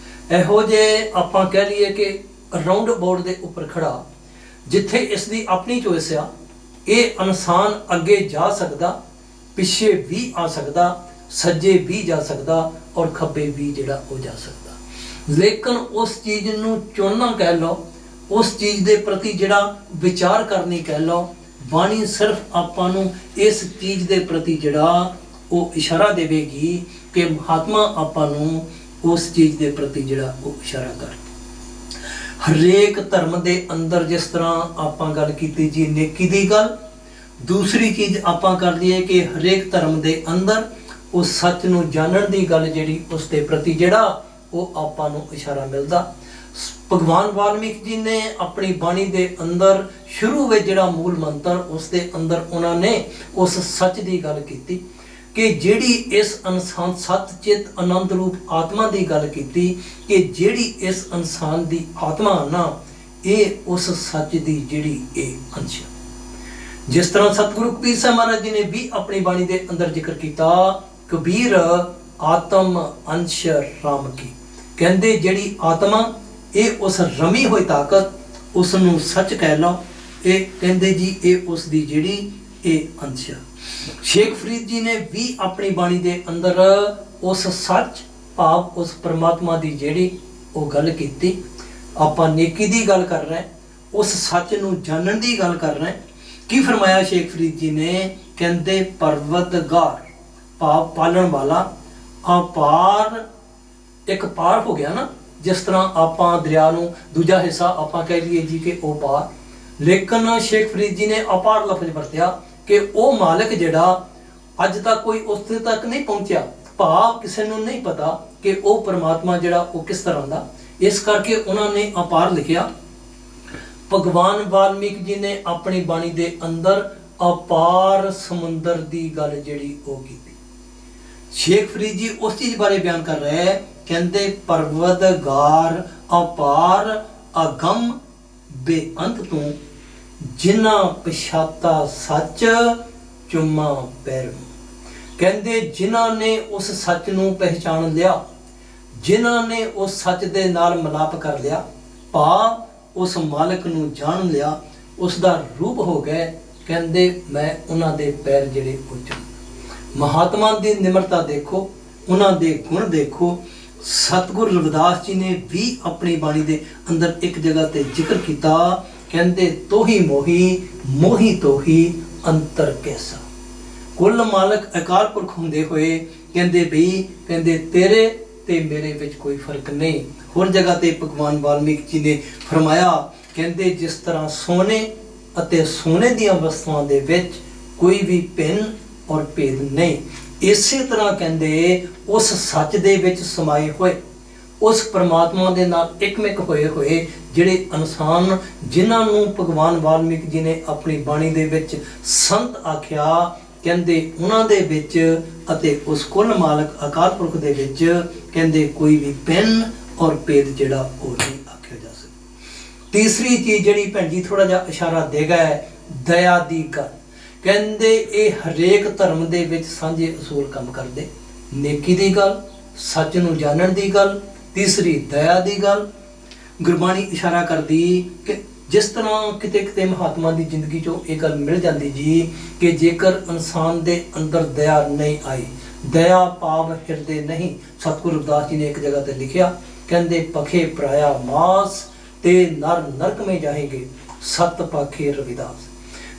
ਇਹੋ ਜਿਹੇ ਆਪਾਂ ਕਹਿ ਲਈਏ ਕਿ ਰਾਉਂਡ ਬੋਰਡ ਦੇ ਉੱਪਰ ਖੜਾ, ਜਿੱਥੇ ਇਸ ਦੀ ਆਪਣੀ ਚੋਇਸ ਆ, ਇਹ ਇਨਸਾਨ ਅੱਗੇ ਜਾ ਸਕਦਾ, ਪਿੱਛੇ ਵੀ ਆ ਸਕਦਾ, ਸੱਜੇ ਵੀ ਜਾ ਸਕਦਾ ਔਰ ਖੱਬੇ ਵੀ ਜਿਹੜਾ ਉਹ ਜਾ ਸਕਦਾ। ਲੇਕਿਨ ਉਸ ਚੀਜ਼ ਨੂੰ ਚੁਣਨਾ ਕਹਿ ਲਓ, ਉਸ ਚੀਜ਼ ਦੇ ਪ੍ਰਤੀ ਜਿਹੜਾ ਵਿਚਾਰ ਕਰਨੀ ਕਹਿ ਲਓ, ਬਾਣੀ ਸਿਰਫ ਆਪਾਂ ਨੂੰ ਇਸ ਚੀਜ਼ ਦੇ ਪ੍ਰਤੀ ਜਿਹੜਾ ਉਹ ਇਸ਼ਾਰਾ ਦੇਵੇਗੀ ਕਿ ਮਹਾਤਮਾ ਆਪਾਂ ਨੂੰ ਉਸ ਚੀਜ਼ ਦੇ ਪ੍ਰਤੀ ਜਿਹੜਾ ਉਹ ਇਸ਼ਾਰਾ ਕਰ। ਹਰੇਕ ਧਰਮ ਦੇ ਅੰਦਰ ਜਿਸ ਤਰ੍ਹਾਂ ਆਪਾਂ ਗੱਲ ਕੀਤੀ ਜੀ ਨੇਕੀ ਦੀ ਗੱਲ, ਦੂਸਰੀ ਚੀਜ਼ ਆਪਾਂ ਕਰ ਲਈਏ ਕਿ ਹਰੇਕ ਧਰਮ ਦੇ ਅੰਦਰ ਉਸ ਸੱਚ ਨੂੰ ਜਾਣਨ ਦੀ ਗੱਲ ਜਿਹੜੀ ਉਸ ਦੇ ਪ੍ਰਤੀ ਜਿਹੜਾ ਉਹ ਆਪਾਂ ਨੂੰ ਇਸ਼ਾਰਾ ਮਿਲਦਾ। ਭਗਵਾਨ ਵਾਲਮੀਕ ਜੀ ਨੇ ਆਪਣੀ ਬਾਣੀ ਦੇ ਅੰਦਰ ਸ਼ੁਰੂ ਵਿੱਚ ਜਿਹੜਾ ਮੂਲ ਮੰਤਰ, ਉਸ ਦੇ ਅੰਦਰ ਉਹਨਾਂ ਨੇ ਉਸ ਸੱਚ ਦੀ ਗੱਲ ਕੀਤੀ ਕਿ ਜਿਹੜੀ ਇਸ ਇਨਸਾਨ ਸਤ ਚਿਤ ਆਨੰਦ ਰੂਪ ਆਤਮਾ ਦੀ ਗੱਲ ਕੀਤੀ ਕਿ ਜਿਹੜੀ ਇਸ ਇਨਸਾਨ ਦੀ ਆਤਮਾ ਨਾ, ਇਹ ਉਸ ਸੱਚ ਦੀ ਜਿਹੜੀ ਇਹ ਅੰਸ਼। ਜਿਸ ਤਰ੍ਹਾਂ ਸਤਿਗੁਰੂ ਕਬੀਰ ਸਾਹਿਬ ਮਹਾਰਾਜ ਜੀ ਨੇ ਵੀ ਆਪਣੀ ਬਾਣੀ ਦੇ ਅੰਦਰ ਜ਼ਿਕਰ ਕੀਤਾ, ਕਬੀਰ ਆਤਮ ਅੰਸ਼ ਰਾਮ ਕੀ, ਕਹਿੰਦੇ ਜਿਹੜੀ ਆਤਮਾ ਇਹ ਉਸ ਰਮੀ ਹੋਈ ਤਾਕਤ, ਉਸ ਨੂੰ ਸੱਚ ਕਹਿ ਲਓ, ਇਹ ਕਹਿੰਦੇ ਜੀ ਇਹ ਉਸ ਦੀ ਜਿਹੜੀ ਇਹ ਅੰਸ਼। ਸ਼ੇਖ ਫਰੀਦ ਜੀ ਨੇ ਵੀ ਆਪਣੀ ਬਾਣੀ ਦੇ ਅੰਦਰ ਉਸ ਸੱਚ ਭਾਵ ਉਸ ਪਰਮਾਤਮਾ ਦੀ ਜਿਹੜੀ ਉਹ ਗੱਲ ਕੀਤੀ। ਆਪਾਂ ਨੇਕੀ ਦੀ ਗੱਲ ਕਰ ਰਹੇ, ਉਸ ਸੱਚ ਨੂੰ ਜਾਣਨ ਦੀ ਗੱਲ ਕਰ ਰਹੇ। ਕੀ ਫਰਮਾਇਆ ਸ਼ੇਖ ਫਰੀਦ ਜੀ ਨੇ? ਕਹਿੰਦੇ ਪਰਵਤਗਾਰ ਭਾਵ ਪਾਲਣ ਵਾਲਾ, ਅਪਾਰ ਇੱਕ ਪਾਰ ਹੋ ਗਿਆ ਨਾ, ਜਿਸ ਤਰ੍ਹਾਂ ਆਪਾਂ ਦਰਿਆ ਨੂੰ ਦੂਜਾ ਹਿੱਸਾ ਆਪਾਂ ਕਹਿ ਲਈਏ ਜੀ ਕਿ ਉਹ ਪਾਰ, ਲੇਕਿਨ ਸ਼ੇਖ ਫਰੀਦ ਜੀ ਨੇ ਅਪਾਰ ਲਫ਼ਜ਼ ਵਰਤਿਆ ਕਿ ਉਹ ਮਾਲਕ ਜਿਹੜਾ ਅੱਜ ਤੱਕ ਕੋਈ ਉਸ ਤੱਕ ਨਹੀਂ ਪਹੁੰਚਿਆ, ਭਾਵ ਕਿਸੇ ਨੂੰ ਨਹੀਂ ਪਤਾ ਕਿ ਉਹ ਪਰਮਾਤਮਾ ਜਿਹੜਾ ਉਹ ਕਿਸ ਤਰ੍ਹਾਂ ਦਾ। ਇਸ ਕਰਕੇ ਉਹਨਾਂ ਨੇ ਅਪਾਰ ਲਿਖਿਆ। ਭਗਵਾਨ ਵਾਲਮੀਕ ਜੀ ਨੇ ਆਪਣੀ ਬਾਣੀ ਦੇ ਅੰਦਰ ਅਪਾਰ ਸਮੁੰਦਰ ਦੀ ਗੱਲ ਜਿਹੜੀ ਉਹ ਕੀਤੀ। ਸ਼ੇਖ ਫਰੀਦ ਜੀ ਉਸ ਚੀਜ਼ ਬਾਰੇ ਬਿਆਨ ਕਰ ਰਹੇ, ਕਹਿੰਦੇ ਪਰਵਤਗਾਰ ਅਪਾਰ ਅਗੰਮ ਬੇਅੰਤ ਤੋਂ ਜਿਨ੍ਹਾਂ ਪਛਾਤਾ ਸੱਚ ਚੁੰਮਾ ਪੈਰ। ਕਹਿੰਦੇ ਜਿਨ੍ਹਾਂ ਨੇ ਉਸ ਸੱਚ ਨੂੰ ਪਹਿਚਾਣ ਲਿਆ, ਜਿਨ੍ਹਾਂ ਨੇ ਉਸ ਸੱਚ ਦੇ ਨਾਲ ਮਿਲਾਪ ਕਰ ਲਿਆ, ਭਾਵ ਉਸ ਮਾਲਕ ਨੂੰ ਜਾਣ ਲਿਆ, ਉਸ ਦਾ ਰੂਪ ਹੋ ਗਏ, ਕਹਿੰਦੇ ਮੈਂ ਉਹਨਾਂ ਦੇ ਪੈਰ ਜਿਹੜੇ ਪੁੱਛਾਂ। ਮਹਾਤਮਾ ਦੀ ਨਿਮਰਤਾ ਦੇਖੋ, ਉਹਨਾਂ ਦੇ ਗੁਣ ਦੇਖੋ। ਸਤਿਗੁਰੂ ਰਵਿਦਾਸ ਜੀ ਨੇ ਵੀ ਆਪਣੀ ਬਾਣੀ ਦੇ ਅੰਦਰ ਇੱਕ ਜਗ੍ਹਾ ਤੇ ਜ਼ਿਕਰ ਕੀਤਾ, ਕਹਿੰਦੇ ਤੋਹੀ ਮੋਹੀ ਮੋਹੀ ਤੋਹੀ ਅੰਤਰ ਕੈਸਾ। ਕੁੱਲ ਮਾਲਕ ਅਕਾਲ ਪੁਰਖ ਹੁੰਦੇ ਹੋਏ ਕਹਿੰਦੇ ਬਈ ਕਹਿੰਦੇ ਤੇਰੇ ਤੇ ਮੇਰੇ ਵਿੱਚ ਕੋਈ ਫਰਕ ਨਹੀਂ। ਹੋਰ ਜਗ੍ਹਾ ਤੇ ਭਗਵਾਨ ਵਾਲਮੀਕ ਜੀ ਨੇ ਫਰਮਾਇਆ, ਕਹਿੰਦੇ ਜਿਸ ਤਰ੍ਹਾਂ ਸੋਨੇ ਅਤੇ ਸੋਨੇ ਦੀਆਂ ਵਸਤੂਆਂ ਦੇ ਵਿੱਚ ਕੋਈ ਵੀ ਭਿੰਨ ਔਰ ਭੇਦ ਨਹੀਂ, ਇਸੇ ਤਰ੍ਹਾਂ ਕਹਿੰਦੇ ਉਸ ਸੱਚ ਦੇ ਵਿੱਚ ਸਮਾਏ ਹੋਏ, ਉਸ ਪਰਮਾਤਮਾ ਦੇ ਨਾਲ ਇੱਕਮਿਕ ਹੋਏ ਜਿਹੜੇ ਇਨਸਾਨ, ਜਿਨ੍ਹਾਂ ਨੂੰ ਭਗਵਾਨ ਵਾਲਮੀਕ ਜੀ ਨੇ ਆਪਣੀ ਬਾਣੀ ਦੇ ਵਿੱਚ ਸੰਤ ਆਖਿਆ, ਕਹਿੰਦੇ ਉਹਨਾਂ ਦੇ ਵਿੱਚ ਅਤੇ ਉਸ ਕੁੱਲ ਮਾਲਕ ਅਕਾਲ ਪੁਰਖ ਦੇ ਵਿੱਚ ਕਹਿੰਦੇ ਕੋਈ ਵੀ ਭਿੰਨ ਔਰ ਭੇਦ ਜਿਹੜਾ ਉਹ ਨਹੀਂ ਆਖਿਆ ਜਾ ਸਕਦਾ। ਤੀਸਰੀ ਚੀਜ਼ ਜਿਹੜੀ ਭੈਣ ਜੀ ਥੋੜਾ ਜਿਹਾ ਇਸ਼ਾਰਾ ਦੇਗਾ ਹੈ ਦਇਆ ਦੀ ਗੱਲ। ਕਹਿੰਦੇ ਇਹ ਹਰੇਕ ਧਰਮ ਦੇ ਵਿੱਚ ਸਾਂਝੇ ਅਸੂਲ ਕੰਮ ਕਰਦੇ, ਨੇਕੀ ਦੀ ਗੱਲ, ਸੱਚ ਨੂੰ ਜਾਣਨ ਦੀ ਗੱਲ, ਤੀਸਰੀ ਦਇਆ ਦੀ ਗੱਲ। ਗੁਰਬਾਣੀ ਇਸ਼ਾਰਾ ਕਰਦੀ ਕਿ ਜਿਸ ਤਰ੍ਹਾਂ ਕਿਤੇ ਕਿਤੇ ਮਹਾਤਮਾ ਦੀ ਜ਼ਿੰਦਗੀ 'ਚੋਂ ਇਹ ਗੱਲ ਮਿਲ ਜਾਂਦੀ ਜੀ ਕਿ ਜੇਕਰ ਇਨਸਾਨ ਦੇ ਅੰਦਰ ਦਇਆ ਨਹੀਂ ਆਈ, ਦਇਆ ਭਾਵ ਹਿਰਦੇ ਨਹੀਂ। ਸਤਿਗੁਰੂ ਰਵਿਦਾਸ ਜੀ ਨੇ ਇੱਕ ਜਗ੍ਹਾ ਤੇ ਲਿਖਿਆ, ਕਹਿੰਦੇ ਪਖੇ ਪਰਾਇਆ ਮਾਸ ਤੇ ਨਰ ਨਰਕ ਮੇ ਜਾਏਗੇ ਸਤ ਪਾਖੇ ਰਵਿਦਾਸ।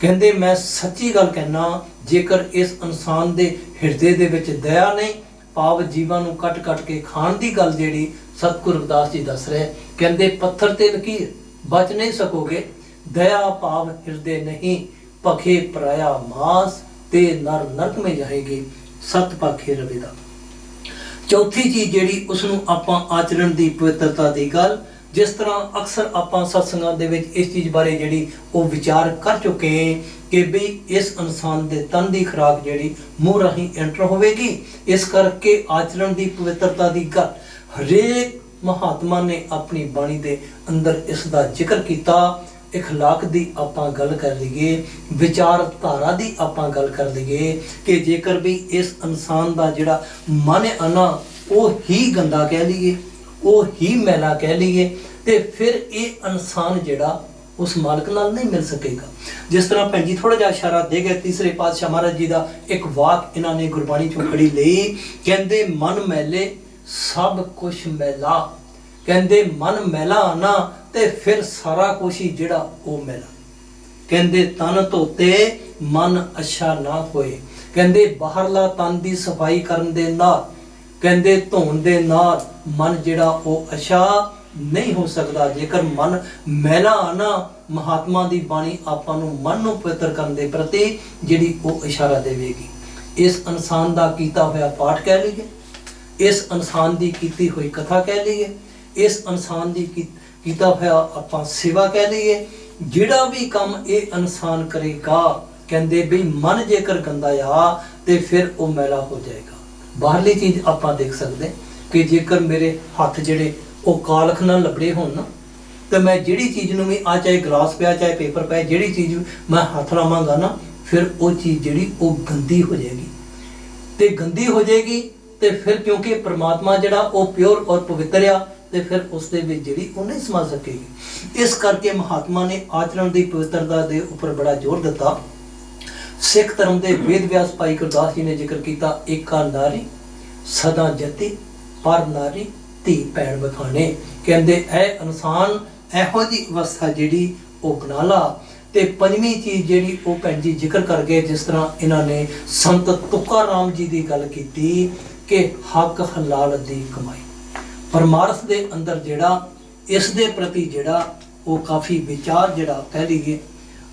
ਕਹਿੰਦੇ ਮੈਂ ਸੱਚੀ ਗੱਲ ਕਹਿਣਾ, ਜੇਕਰ ਇਸ ਇਨਸਾਨ ਦੇ ਹਿਰਦੇ ਦੇ ਵਿੱਚ ਦਇਆ ਨਹੀਂ, ਭਾਵ ਜੀਵਾਂ ਨੂੰ ਕੱਟ ਕੱਟ ਕੇ ਖਾਣ ਦੀ ਗੱਲ ਜਿਹੜੀ ਸਤਿਗੁਰੂ ਰਵਿਦਾਸ ਜੀ ਦੱਸ ਰਹੇ, ਕਹਿੰਦੇ ਪੱਥਰ ਤੇ ਲਕੀਰ ਬਚ ਨਹੀਂ ਸਕੋਗੇ। ਦਇਆ ਭਾਵ ਹਿਰਦੇ ਨਹੀਂ, ਪਖੇ ਪਰਾਇਆ ਮਾਸ ਤੇ ਨਰ ਨਰਕ ਮੇ ਜਾਏਗੀ ਸਤ ਪਾਖੇ ਰਵਿਦਾਸ। ਚੌਥੀ ਚੀਜ਼ ਜਿਹੜੀ ਉਸਨੂੰ ਆਪਾਂ ਆਚਰਣ ਦੀ ਪਵਿੱਤਰਤਾ ਦੀ ਗੱਲ। ਜਿਸ ਤਰ੍ਹਾਂ ਅਕਸਰ ਆਪਾਂ ਸਤਸੰਗਾਂ ਦੇ ਵਿੱਚ ਇਸ ਚੀਜ਼ ਬਾਰੇ ਜਿਹੜੀ ਉਹ ਵਿਚਾਰ ਕਰ ਚੁੱਕੇ ਹਾਂ ਕਿ ਬਈ ਇਸ ਇਨਸਾਨ ਦੇ ਤਨ ਦੀ ਖੁਰਾਕ ਜਿਹੜੀ ਮੂੰਹ ਰਾਹੀਂ ਐਂਟਰ ਹੋਵੇਗੀ, ਇਸ ਕਰਕੇ ਆਚਰਣ ਦੀ ਪਵਿੱਤਰਤਾ ਦੀ ਗੱਲ ਹਰੇਕ ਮਹਾਤਮਾ ਨੇ ਆਪਣੀ ਬਾਣੀ ਦੇ ਅੰਦਰ ਇਸ ਦਾ ਜ਼ਿਕਰ ਕੀਤਾ। ਇਖਲਾਕ ਦੀ ਆਪਾਂ ਗੱਲ ਕਰ ਲਈਏ, ਵਿਚਾਰਧਾਰਾ ਦੀ ਆਪਾਂ ਗੱਲ ਕਰ ਲਈਏ ਕਿ ਜੇਕਰ ਵੀ ਇਸ ਇਨਸਾਨ ਦਾ ਜਿਹੜਾ ਮਨ ਹੈ ਨਾ ਉਹ ਹੀ ਗੰਦਾ ਕਹਿ ਲਈਏ, ਉਹ ਹੀ ਮੈਲਾ ਕਹਿ ਲਈਏ, ਤੇ ਫਿਰ ਇਹ ਇਨਸਾਨ ਜਿਹੜਾ ਉਸ ਮਾਲਕ ਨਾਲ ਨਹੀਂ ਮਿਲ ਸਕੇਗਾ। ਜਿਸ ਤਰ੍ਹਾਂ ਭੈਣ ਜੀ ਥੋੜਾ ਜਿਹਾ ਇਸ਼ਾਰਾ ਦੇ ਗਏ ਤੀਸਰੇ ਪਾਤਸ਼ਾਹ ਮਹਾਰਾਜ ਜੀ ਦਾ ਇੱਕ ਵਾਕ ਇਹਨਾਂ ਨੇ ਗੁਰਬਾਣੀ ਚੋਂ ਖੜੀ ਲਈ, ਕਹਿੰਦੇ ਮਨ ਮੈਲੇ ਸਭ ਕੁਛ ਮੈਲਾ। ਕਹਿੰਦੇ ਮਨ ਮੈਲਾ ਨਾ ਤੇ ਫਿਰ ਸਾਰਾ ਕੁਛ ਹੀ ਜਿਹੜਾ ਉਹ ਮੈਲਾ। ਕਹਿੰਦੇ ਤਨ ਧੋਤੇ ਮਨ ਅੱਛਾ ਨਾ ਹੋਏ। ਕਹਿੰਦੇ ਬਾਹਰਲਾ ਤਨ ਦੀ ਸਫਾਈ ਕਰਨ ਦੇ ਨਾਲ, ਕਹਿੰਦੇ ਧੋਣ ਦੇ ਨਾਲ ਮਨ ਜਿਹੜਾ ਉਹ ਅੱਛਾ ਨਹੀਂ ਹੋ ਸਕਦਾ। ਜੇਕਰ ਮਨ ਮੈਲਾ ਨਾ, ਮਹਾਤਮਾ ਦੀ ਬਾਣੀ ਆਪਾਂ ਨੂੰ ਮਨ ਨੂੰ ਪਵਿੱਤਰ ਕਰਨ ਦੇ ਪ੍ਰਤੀ ਜਿਹੜੀ ਉਹ ਇਸ਼ਾਰਾ ਦੇਵੇਗੀ। ਇਸ ਇਨਸਾਨ ਦਾ ਕੀਤਾ ਹੋਇਆ ਪਾਠ ਕਹਿ ਲਈਏ, ਇਸ ਇਨਸਾਨ ਦੀ ਕੀਤੀ ਹੋਈ ਕਥਾ ਕਹਿ ਲਈਏ, ਇਸ ਇਨਸਾਨ ਦੀ ਕੀਤਾ ਹੋਇਆ ਆਪਾਂ ਸੇਵਾ ਕਹਿ ਲਈਏ, ਜਿਹੜਾ ਵੀ ਕੰਮ ਇਹ ਇਨਸਾਨ ਕਰੇਗਾ, ਕਹਿੰਦੇ ਵੀ ਮਨ ਜੇਕਰ ਗੰਦਾ ਆ ਤੇ ਫਿਰ ਉਹ ਮੈਲਾ ਹੋ ਜਾਏਗਾ। ਬਾਹਰਲੀ ਚੀਜ਼ ਆਪਾਂ ਦੇਖ ਸਕਦੇ ਕਿ ਜੇਕਰ ਮੇਰੇ ਹੱਥ ਜਿਹੜੇ ਉਹ ਕਾਲਖ ਨਾਲ ਲੱਭੜੇ ਹੋਣ ਨਾ, ਤੇ ਮੈਂ ਜਿਹੜੀ ਚੀਜ਼ ਨੂੰ ਵੀ ਆ ਚਾਹੇ ਗਲਾਸ ਪਿਆ ਚਾਹੇ ਪੇਪਰ ਪਿਆ, ਜਿਹੜੀ ਚੀਜ਼ ਮੈਂ ਹੱਥ ਲਾਵਾਂਗਾ ਨਾ, ਫਿਰ ਉਹ ਚੀਜ਼ ਜਿਹੜੀ ਉਹ ਗੰਦੀ ਹੋ ਜਾਏਗੀ। ਤੇ ਗੰਦੀ ਹੋ ਜਾਏਗੀ ਤੇ ਫਿਰ ਕਿਉਂਕਿ ਪ੍ਰਮਾਤਮਾ ਜਿਹੜਾ ਉਹ ਪਿਓਰ ਔਰ ਪਵਿੱਤਰ ਆ, ਤੇ ਫਿਰ ਉਸ ਦੇ ਵਿੱਚ ਜਿਹੜੀ ਉਹ ਨਹੀਂ ਸਮਝ ਸਕੇਗੀ। ਇਸ ਕਰਕੇ ਮਹਾਤਮਾ ਨੇ ਆਚਰਣ ਦੀ ਪਵਿੱਤਰਤਾ ਦੇ ਉੱਪਰ ਬੜਾ ਜ਼ੋਰ ਦਿੱਤਾ। ਸਿੱਖ ਧਰਮ ਦੇ ਵੇਦ ਵਿਆਸ ਭਾਈ ਗੁਰਦਾਸ ਜੀ ਨੇ ਜ਼ਿਕਰ ਕੀਤਾ, ਏਕਾ ਨਾਰੀ ਸਦਾ ਜਤੀ ਪਰ ਨਾਰੀ ਧੀ ਭੈਣ ਬਖਾਣੇ। ਕਹਿੰਦੇ ਇਹ ਇਨਸਾਨ ਇਹੋ ਜਿਹੀ ਅਵਸਥਾ ਜਿਹੜੀ ਉਹ ਬਣਾ ਲਾ। ਤੇ ਪੰਜਵੀਂ ਚੀਜ਼ ਜਿਹੜੀ ਉਹ ਭੈਣ ਜੀ ਜ਼ਿਕਰ ਕਰ ਗਏ, ਜਿਸ ਤਰ੍ਹਾਂ ਇਹਨਾਂ ਨੇ ਸੰਤ ਤੁਕਾਰ ਰਾਮ ਜੀ ਦੀ ਗੱਲ ਕੀਤੀ ਕਿ ਹੱਕ ਹਲਾਲ ਦੀ ਕਮਾਈ। ਪਰਮਾਰਥ ਦੇ ਅੰਦਰ ਜਿਹੜਾ ਇਸ ਦੇ ਪ੍ਰਤੀ ਜਿਹੜਾ ਉਹ ਕਾਫੀ ਵਿਚਾਰ ਜਿਹੜਾ ਕਹਿ ਲਈਏ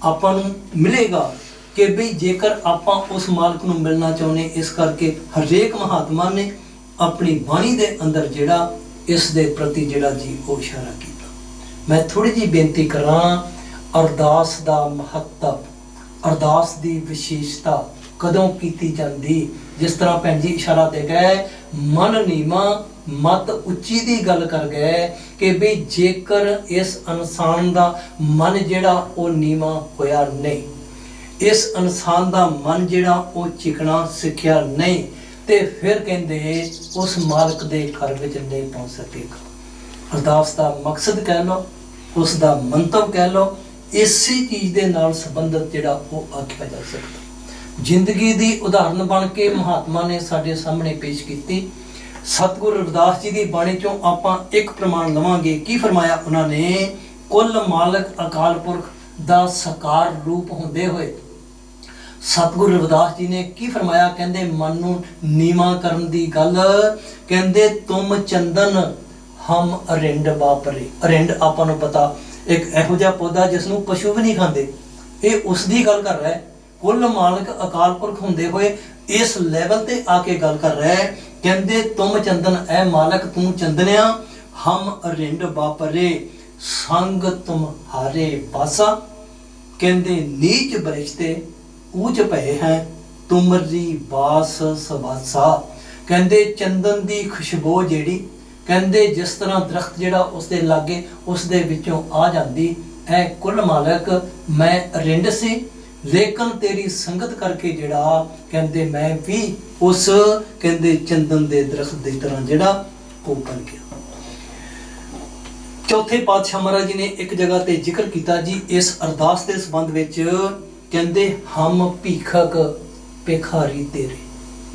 ਆਪਾਂ ਨੂੰ ਮਿਲੇਗਾ ਕਿ ਬਈ ਜੇਕਰ ਆਪਾਂ ਉਸ ਮਾਲਕ ਨੂੰ ਮਿਲਣਾ ਚਾਹੁੰਦੇ, ਇਸ ਕਰਕੇ ਹਰੇਕ ਮਹਾਤਮਾ ਨੇ ਆਪਣੀ ਬਾਣੀ ਦੇ ਅੰਦਰ ਜਿਹੜਾ ਇਸ ਦੇ ਪ੍ਰਤੀ ਜਿਹੜਾ ਜੀ ਉਹ ਇਸ਼ਾਰਾ ਕੀਤਾ। ਮੈਂ ਥੋੜੀ ਜਿਹੀ ਬੇਨਤੀ ਕਰਾਂ, ਅਰਦਾਸ ਦਾ ਮਹੱਤਵ, ਅਰਦਾਸ ਦੀ ਵਿਸ਼ੇਸ਼ਤਾ ਕਦੋਂ ਕੀਤੀ ਜਾਂਦੀ। ਜਿਸ ਤਰ੍ਹਾਂ ਭੈਣ ਜੀ ਇਸ਼ਾਰਾ ਦੇ ਗਏ, ਮਨ ਨੀਵਾਂ ਮਤ ਉੱਚੀ ਦੀ ਗੱਲ ਕਰ ਗਏ ਕਿ ਵੀ ਜੇਕਰ ਇਸ ਇਨਸਾਨ ਦਾ ਮਨ ਜਿਹੜਾ ਉਹ ਨੀਵਾਂ ਹੋਇਆ ਨਹੀਂ, ਇਸ ਇਨਸਾਨ ਦਾ ਮਨ ਜਿਹੜਾ ਉਹ ਚਿਕਣਾ ਸਿੱਖਿਆ ਨਹੀਂ, ਤੇ ਫਿਰ ਕਹਿੰਦੇ ਉਸ ਮਾਲਕ ਦੇ ਘਰ ਵਿੱਚ ਨਹੀਂ ਪਹੁੰਚ ਸਕੇਗਾ। ਅਰਦਾਸ ਦਾ ਮਕਸਦ ਕਹਿ ਲਓ, ਉਸ ਦਾ ਮੰਤਵ ਕਹਿ ਲਓ, ਇਸੇ ਚੀਜ਼ ਦੇ ਨਾਲ ਸੰਬੰਧਿਤ ਜਿਹੜਾ ਉਹ ਆਖਿਆ ਜਾ ਸਕਦਾ। ਜ਼ਿੰਦਗੀ ਦੀ ਉਦਾਹਰਨ ਬਣ ਕੇ ਮਹਾਤਮਾ ਨੇ ਸਾਡੇ ਸਾਹਮਣੇ ਪੇਸ਼ ਕੀਤੀ। ਸਤਿਗੁਰੂ ਰਵਿਦਾਸ ਜੀ ਦੀ ਬਾਣੀ ਚੋਂ ਆਪਾਂ ਇੱਕ ਪ੍ਰਮਾਣ ਲਵਾਂਗੇ। ਕੀ ਫਰਮਾਇਆ ਉਹਨਾਂ ਨੇ? ਕੁੱਲ ਮਾਲਕ ਅਕਾਲ ਪੁਰਖ ਦਾ ਸਾਕਾਰ ਰੂਪ ਹੁੰਦੇ ਹੋਏ ਸਤਿਗੁਰੂ ਰਵਿਦਾਸ ਜੀ ਨੇ ਕੀ ਫਰਮਾਇਆ? ਕਹਿੰਦੇ ਮਨ ਨੂੰ ਨੀਵਾਂ ਕਰਨ ਦੀ ਗੱਲ, ਕਹਿੰਦੇ ਤੁਮ ਚੰਦਨ ਹਮ ਅਰਿੰਡ ਵਾਪਰੇ। ਅਰਿੰਡ ਆਪਾਂ ਨੂੰ ਪਤਾ ਇੱਕ ਇਹੋ ਜਿਹਾ ਪੌਦਾ ਜਿਸ ਨੂੰ ਪਸ਼ੂ ਵੀ ਨਹੀਂ ਖਾਂਦੇ, ਇਹ ਉਸ ਦੀ ਗੱਲ ਕਰ ਰਿਹਾ ਹੈ। ਕੁੱਲ ਮਾਲਕ ਅਕਾਲ ਪੁਰਖ ਹੁੰਦੇ ਹੋਏ ਇਸ ਲੈਵਲ ਤੇ ਆ ਕੇ ਗੱਲ ਕਰ ਰਿਹਾ ਹੈ। ਕਹਿੰਦੇ ਤੁਮ ਚੰਦਨ, ਐ ਮਾਲਕ ਤੂੰ ਚੰਦਨਿਆ, ਹਮ ਅਰਿੰਡ ਵਾਪਰੇ ਸੰਗ ਤੁਮ ਹਾਰੇ ਪਾਸਾ। ਕਹਿੰਦੇ ਨੀਚ ਬਰਿਸ਼ਤੇ ਊਚ ਭਏ ਹੈ ਤੁਮਰੀ ਬਾਸ ਸਵਾਸਾ। ਕਹਿੰਦੇ ਚੰਦਨ ਦੀ ਖੁਸ਼ਬੂ ਜਿਹੜੀ, ਕਹਿੰਦੇ ਜਿਸ ਤਰ੍ਹਾਂ ਦਰਖਤ ਜਿਹੜਾ ਉਸ ਦੇ ਲਾਗੇ ਉਸ ਦੇ ਵਿੱਚੋਂ ਆ ਜਾਂਦੀ, ਐ ਕੁੱਲ ਮਾਲਕ ਮੈਂ ਰਿੰਡ ਸੀ, ਲੇਕਿਨ ਤੇਰੀ ਸੰਗਤ ਕਰਕੇ ਜਿਹੜਾ ਕਹਿੰਦੇ ਮੈਂ ਵੀ ਉਸ ਕਹਿੰਦੇ ਚੰਦਨ ਦੇ ਦਰਖਤ ਦੀ ਤਰ੍ਹਾਂ ਜਿਹੜਾ ਉਹ ਬਣ ਗਿਆ। ਚੌਥੇ ਪਾਤਸ਼ਾਹ ਮਹਾਰਾਜ ਜੀ ਨੇ ਇੱਕ ਜਗ੍ਹਾ ਤੇ ਜ਼ਿਕਰ ਕੀਤਾ ਜੀ ਇਸ ਅਰਦਾਸ ਦੇ ਸੰਬੰਧ ਵਿੱਚ, ਕਹਿੰਦੇ ਹਮ ਭੀਖਕ ਭਿਖਾਰੀ ਤੇਰੇ।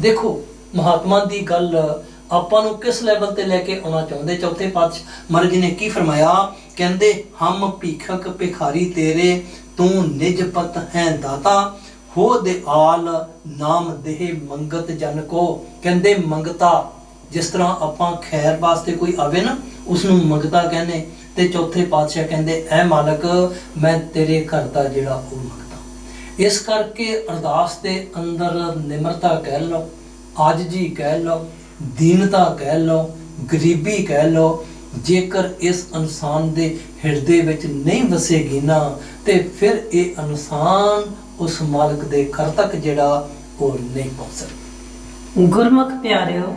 ਦੇਖੋ ਮਹਾਤਮਾ ਦੀ ਗੱਲ ਆਪਾਂ ਨੂੰ ਕਿਸ ਲੈਵਲ ਤੇ ਲੈ ਕੇ ਆਉਣਾ ਚਾਹੁੰਦੇ। ਚੌਥੇ ਪਾਤਸ਼ਾਹ ਮਹਾਰਾਜ ਜੀ ਨੇ ਕੀ ਫਰਮਾਇਆ, ਕਹਿੰਦੇ ਹਮ ਭੀਖਕ ਭਿਖਾਰੀ ਤੇਰੇ, ਤੂੰ ਨਿਜ ਪਤ ਹੈ ਦਾਤਾ, ਹੋ ਦੇ ਆਲ ਨਾਮ ਦੇਹ ਮੰਗਤ ਜਨ ਕੋ। ਕਹਿੰਦੇ ਮੰਗਤਾ, ਜਿਸ ਤਰ੍ਹਾਂ ਆਪਾਂ ਖੈਰ ਵਾਸਤੇ ਕੋਈ ਆਵੇ ਨਾ ਉਸ ਨੂੰ ਮੰਗਤਾ ਕਹਿੰਦੇ, ਤੇ ਚੌਥੇ ਪਾਤਸ਼ਾਹ ਕਹਿੰਦੇ ਐ ਮਾਲਕ ਮੈਂ ਤੇਰੇ ਘਰ ਦਾ ਜਿਹੜਾ ਉਹ ਮੰਗਤਾ। ਇਸ ਕਰਕੇ ਅਰਦਾਸ ਦੇ ਅੰਦਰ ਨਿਮਰਤਾ ਕਹਿ ਲਓ, ਆਜਜੀ ਕਹਿ ਲਓ, ਦੀਨਤਾ ਕਹਿ ਲਓ, ਗਰੀਬੀ ਕਹਿ ਲਓ, ਜੇਕਰ ਇਸ ਇਨਸਾਨ ਦੇ ਹਿਰਦੇ ਵਿੱਚ ਨਹੀਂ ਵਸੇਗੀ ਨਾ ਤੇ ਫਿਰ ਇਹ ਇਨਸਾਨ ਉਸ ਮਾਲਕ ਦੇ ਘਰ ਤੱਕ ਜਿਹੜਾ ਉਹ ਨਹੀਂ ਪਹੁੰਚ ਸਕਦਾ। ਗੁਰਮੁਖ ਪਿਆਰਿਓ,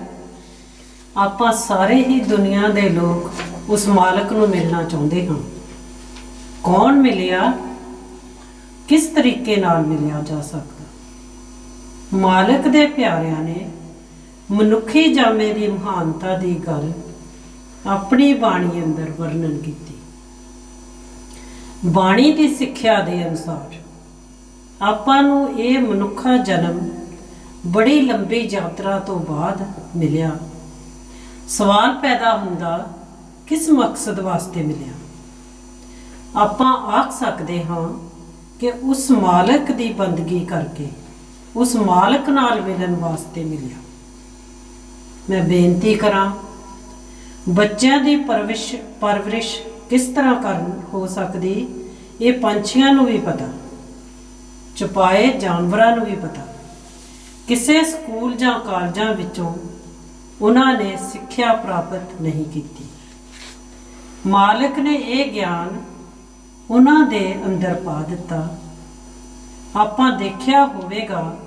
ਆਪਾਂ ਸਾਰੇ ਹੀ ਦੁਨੀਆ ਦੇ ਲੋਕ ਉਸ ਮਾਲਕ ਨੂੰ ਮਿਲਣਾ ਚਾਹੁੰਦੇ ਹਾਂ। ਕੌਣ ਮਿਲਿਆ, ਕਿਸ ਤਰੀਕੇ ਨਾਲ ਮਿਲਿਆ ਜਾ ਸਕਦਾ? ਮਾਲਕ ਦੇ ਪਿਆਰਿਆਂ ਨੇ ਮਨੁੱਖੀ ਜਾਮੇ ਦੀ ਮਹਾਨਤਾ ਦੀ ਗੱਲ ਆਪਣੀ ਬਾਣੀ ਅੰਦਰ ਵਰਣਨ ਕੀਤੀ। ਬਾਣੀ ਦੀ ਸਿੱਖਿਆ ਦੇ ਅਨੁਸਾਰ ਆਪਾਂ ਨੂੰ ਇਹ ਮਨੁੱਖਾ ਜਨਮ ਬੜੀ ਲੰਬੀ ਯਾਤਰਾ ਤੋਂ ਬਾਅਦ ਮਿਲਿਆ। ਸਵਾਲ ਪੈਦਾ ਹੁੰਦਾ, ਕਿਸ ਮਕਸਦ ਵਾਸਤੇ ਮਿਲਿਆ? ਆਪਾਂ ਆਖ ਸਕਦੇ ਹਾਂ ਕਿ ਉਸ ਮਾਲਕ ਦੀ ਬੰਦਗੀ ਕਰਕੇ, ਉਸ ਮਾਲਕ ਨਾਲ ਮਿਲਣ ਵਾਸਤੇ ਮਿਲਿਆ। ਮੈਂ ਬੇਨਤੀ ਕਰਾਂ, ਬੱਚਿਆਂ ਦੀ ਪਰਵਰਿਸ਼ ਕਿਸ ਤਰ੍ਹਾਂ ਹੋ ਸਕਦੀ, ਇਹ ਪੰਛੀਆਂ ਨੂੰ ਵੀ ਪਤਾ, ਚੁਪਾਏ ਜਾਨਵਰਾਂ ਨੂੰ ਵੀ ਪਤਾ। ਕਿਸੇ ਸਕੂਲ ਜਾਂ ਕਾਲਜਾਂ ਵਿੱਚੋਂ ਉਹਨਾਂ ਨੇ ਸਿੱਖਿਆ ਪ੍ਰਾਪਤ ਨਹੀਂ ਕੀਤੀ। ਮਾਲਕ ਨੇ ਇਹ ਗਿਆਨ ਉਹਨਾਂ ਦੇ ਅੰਦਰ ਪਾ ਦਿੱਤਾ। ਆਪਾਂ ਦੇਖਿਆ ਹੋਵੇਗਾ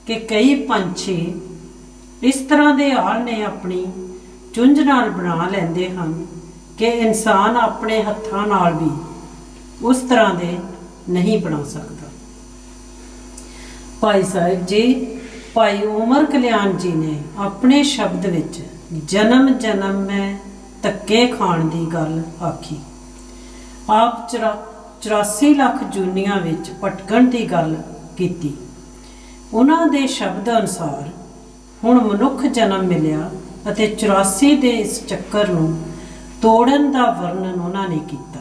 ਕਿ ਕਈ ਪੰਛੀ ਇਸ ਤਰ੍ਹਾਂ ਦੇ ਆਲ ਨੇ ਆਪਣੀ ਚੁੰਝ ਨਾਲ ਬਣਾ ਲੈਂਦੇ ਹਨ ਕਿ ਇਨਸਾਨ ਆਪਣੇ ਹੱਥਾਂ ਨਾਲ ਵੀ ਉਸ ਤਰ੍ਹਾਂ ਦੇ ਨਹੀਂ ਬਣਾ ਸਕਦਾ। ਭਾਈ ਸਾਹਿਬ ਜੀ, ਭਾਈ ਉਮਰ ਕਲਿਆਣ ਜੀ ਨੇ ਆਪਣੇ ਸ਼ਬਦ ਵਿੱਚ ਜਨਮ ਜਨਮ ਮੈਂ ਧੱਕੇ ਖਾਣ ਦੀ ਗੱਲ ਆਖੀ। ਆਪ 84 ਲੱਖ ਜੂਨੀਆਂ ਵਿੱਚ ਭਟਕਣ ਦੀ ਗੱਲ ਕੀਤੀ। ਉਹਨਾਂ ਦੇ ਸ਼ਬਦ ਅਨੁਸਾਰ ਹੁਣ ਮਨੁੱਖ ਜਨਮ ਮਿਲਿਆ ਅਤੇ 84 ਦੇ ਇਸ ਚੱਕਰ ਨੂੰ ਤੋੜਨ ਦਾ ਵਰਣਨ ਉਹਨਾਂ ਨੇ ਕੀਤਾ।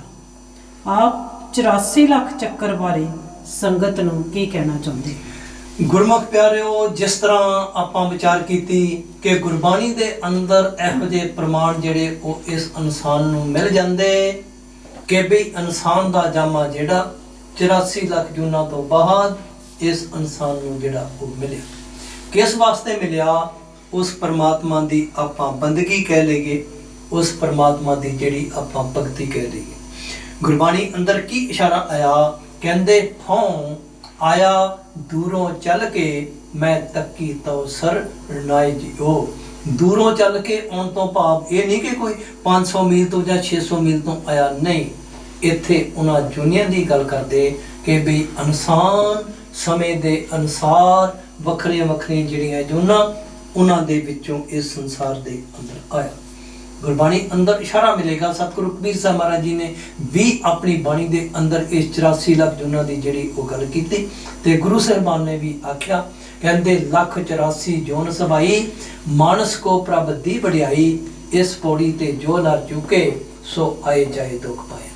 ਆਪ 84 ਲੱਖ ਚੱਕਰ ਬਾਰੇ ਸੰਗਤ ਨੂੰ ਕੀ ਕਹਿਣਾ ਚਾਹੁੰਦੇ? ਗੁਰਮੁਖ ਪਿਆਰਿਓ, ਜਿਸ ਤਰ੍ਹਾਂ ਆਪਾਂ ਵਿਚਾਰ ਕੀਤੀ ਕਿ ਗੁਰਬਾਣੀ ਦੇ ਅੰਦਰ ਇਹੋ ਜਿਹੇ ਪ੍ਰਮਾਣ ਜਿਹੜੇ ਉਹ ਇਸ ਇਨਸਾਨ ਨੂੰ ਮਿਲ ਜਾਂਦੇ ਕਿ ਵੀ ਇਨਸਾਨ ਦਾ ਜਾਮਾ ਜਿਹੜਾ 84 ਲੱਖ ਜੂਨਾਂ ਤੋਂ ਬਾਅਦ ਇਸ ਇਨਸਾਨ ਨੂੰ ਜਿਹੜਾ ਉਹ ਮਿਲਿਆ। ਕਿਸ ਵਾਸਤੇ ਮਿਲਿਆ? ਉਸ ਪਰਮਾਤਮਾ ਦੀ ਆਪਾਂ ਬੰਦਗੀ ਕਹਿ ਲਈਏ, ਉਸ ਪਰਮਾਤਮਾ ਦੀ ਜਿਹੜੀ ਆਪਾਂ ਭਗਤੀ ਕਹਿ ਲਈਏ। ਗੁਰਬਾਣੀ ਅੰਦਰ ਕੀ ਇਸ਼ਾਰਾ ਆਇਆ? ਕਹਿੰਦੇ ਹੋਂ ਆਇਆ ਦੂਰੋਂ ਚੱਲ ਕੇ ਮੈਂ ਤੱਕੀ ਤਉ ਸਰ ਨਾਇ ਜਿਓ। ਦੂਰੋਂ ਚੱਲ ਕੇ ਆਉਣ ਤੋਂ ਭਾਵ ਇਹ ਨਹੀਂ ਕਿ ਕੋਈ 500 ਮੀਲ ਤੋਂ ਜਾਂ 600 ਮੀਲ ਤੋਂ ਆਇਆ, ਨਹੀਂ। ਇੱਥੇ ਉਹਨਾਂ ਜੁਨੀਆਂ ਦੀ ਗੱਲ ਕਰਦੇ ਕਿ ਵੀ ਇਨਸਾਨ ਸਮੇਂ ਦੇ ਅਨੁਸਾਰ ਵੱਖਰੀਆਂ ਵੱਖਰੀਆਂ ਜਿਹੜੀਆਂ ਜੂਨਾਂ ਉਹਨਾਂ ਦੇ ਵਿੱਚੋਂ ਇਸ ਸੰਸਾਰ ਦੇ ਅੰਦਰ ਆਇਆ। ਗੁਰਬਾਣੀ ਅੰਦਰ ਇਸ਼ਾਰਾ ਮਿਲੇਗਾ। ਸਤਿਗੁਰੂ ਕਬੀਰ ਸਾਹਿਬ ਮਹਾਰਾਜ ਜੀ ਨੇ ਵੀ ਆਪਣੀ ਬਾਣੀ ਦੇ ਅੰਦਰ ਇਸ 84 ਲੱਖ ਜੂਨਾਂ ਦੀ ਜਿਹੜੀ ਉਹ ਗੱਲ ਕੀਤੀ ਤੇ ਗੁਰੂ ਸਾਹਿਬਾਨ ਨੇ ਵੀ ਆਖਿਆ, ਕਹਿੰਦੇ ਲੱਖ 84 ਜੋਨ ਸਭਾਈ, ਮਾਨਸ ਕੋ ਪ੍ਰਭ ਦੀ ਵਡਿਆਈ, ਇਸ ਪੌੜੀ ਤੇ ਜੋ ਨਰ ਚੁਕੇ ਸੋ ਆਏ ਜਾਏ ਦੁੱਖ ਪਾਏ।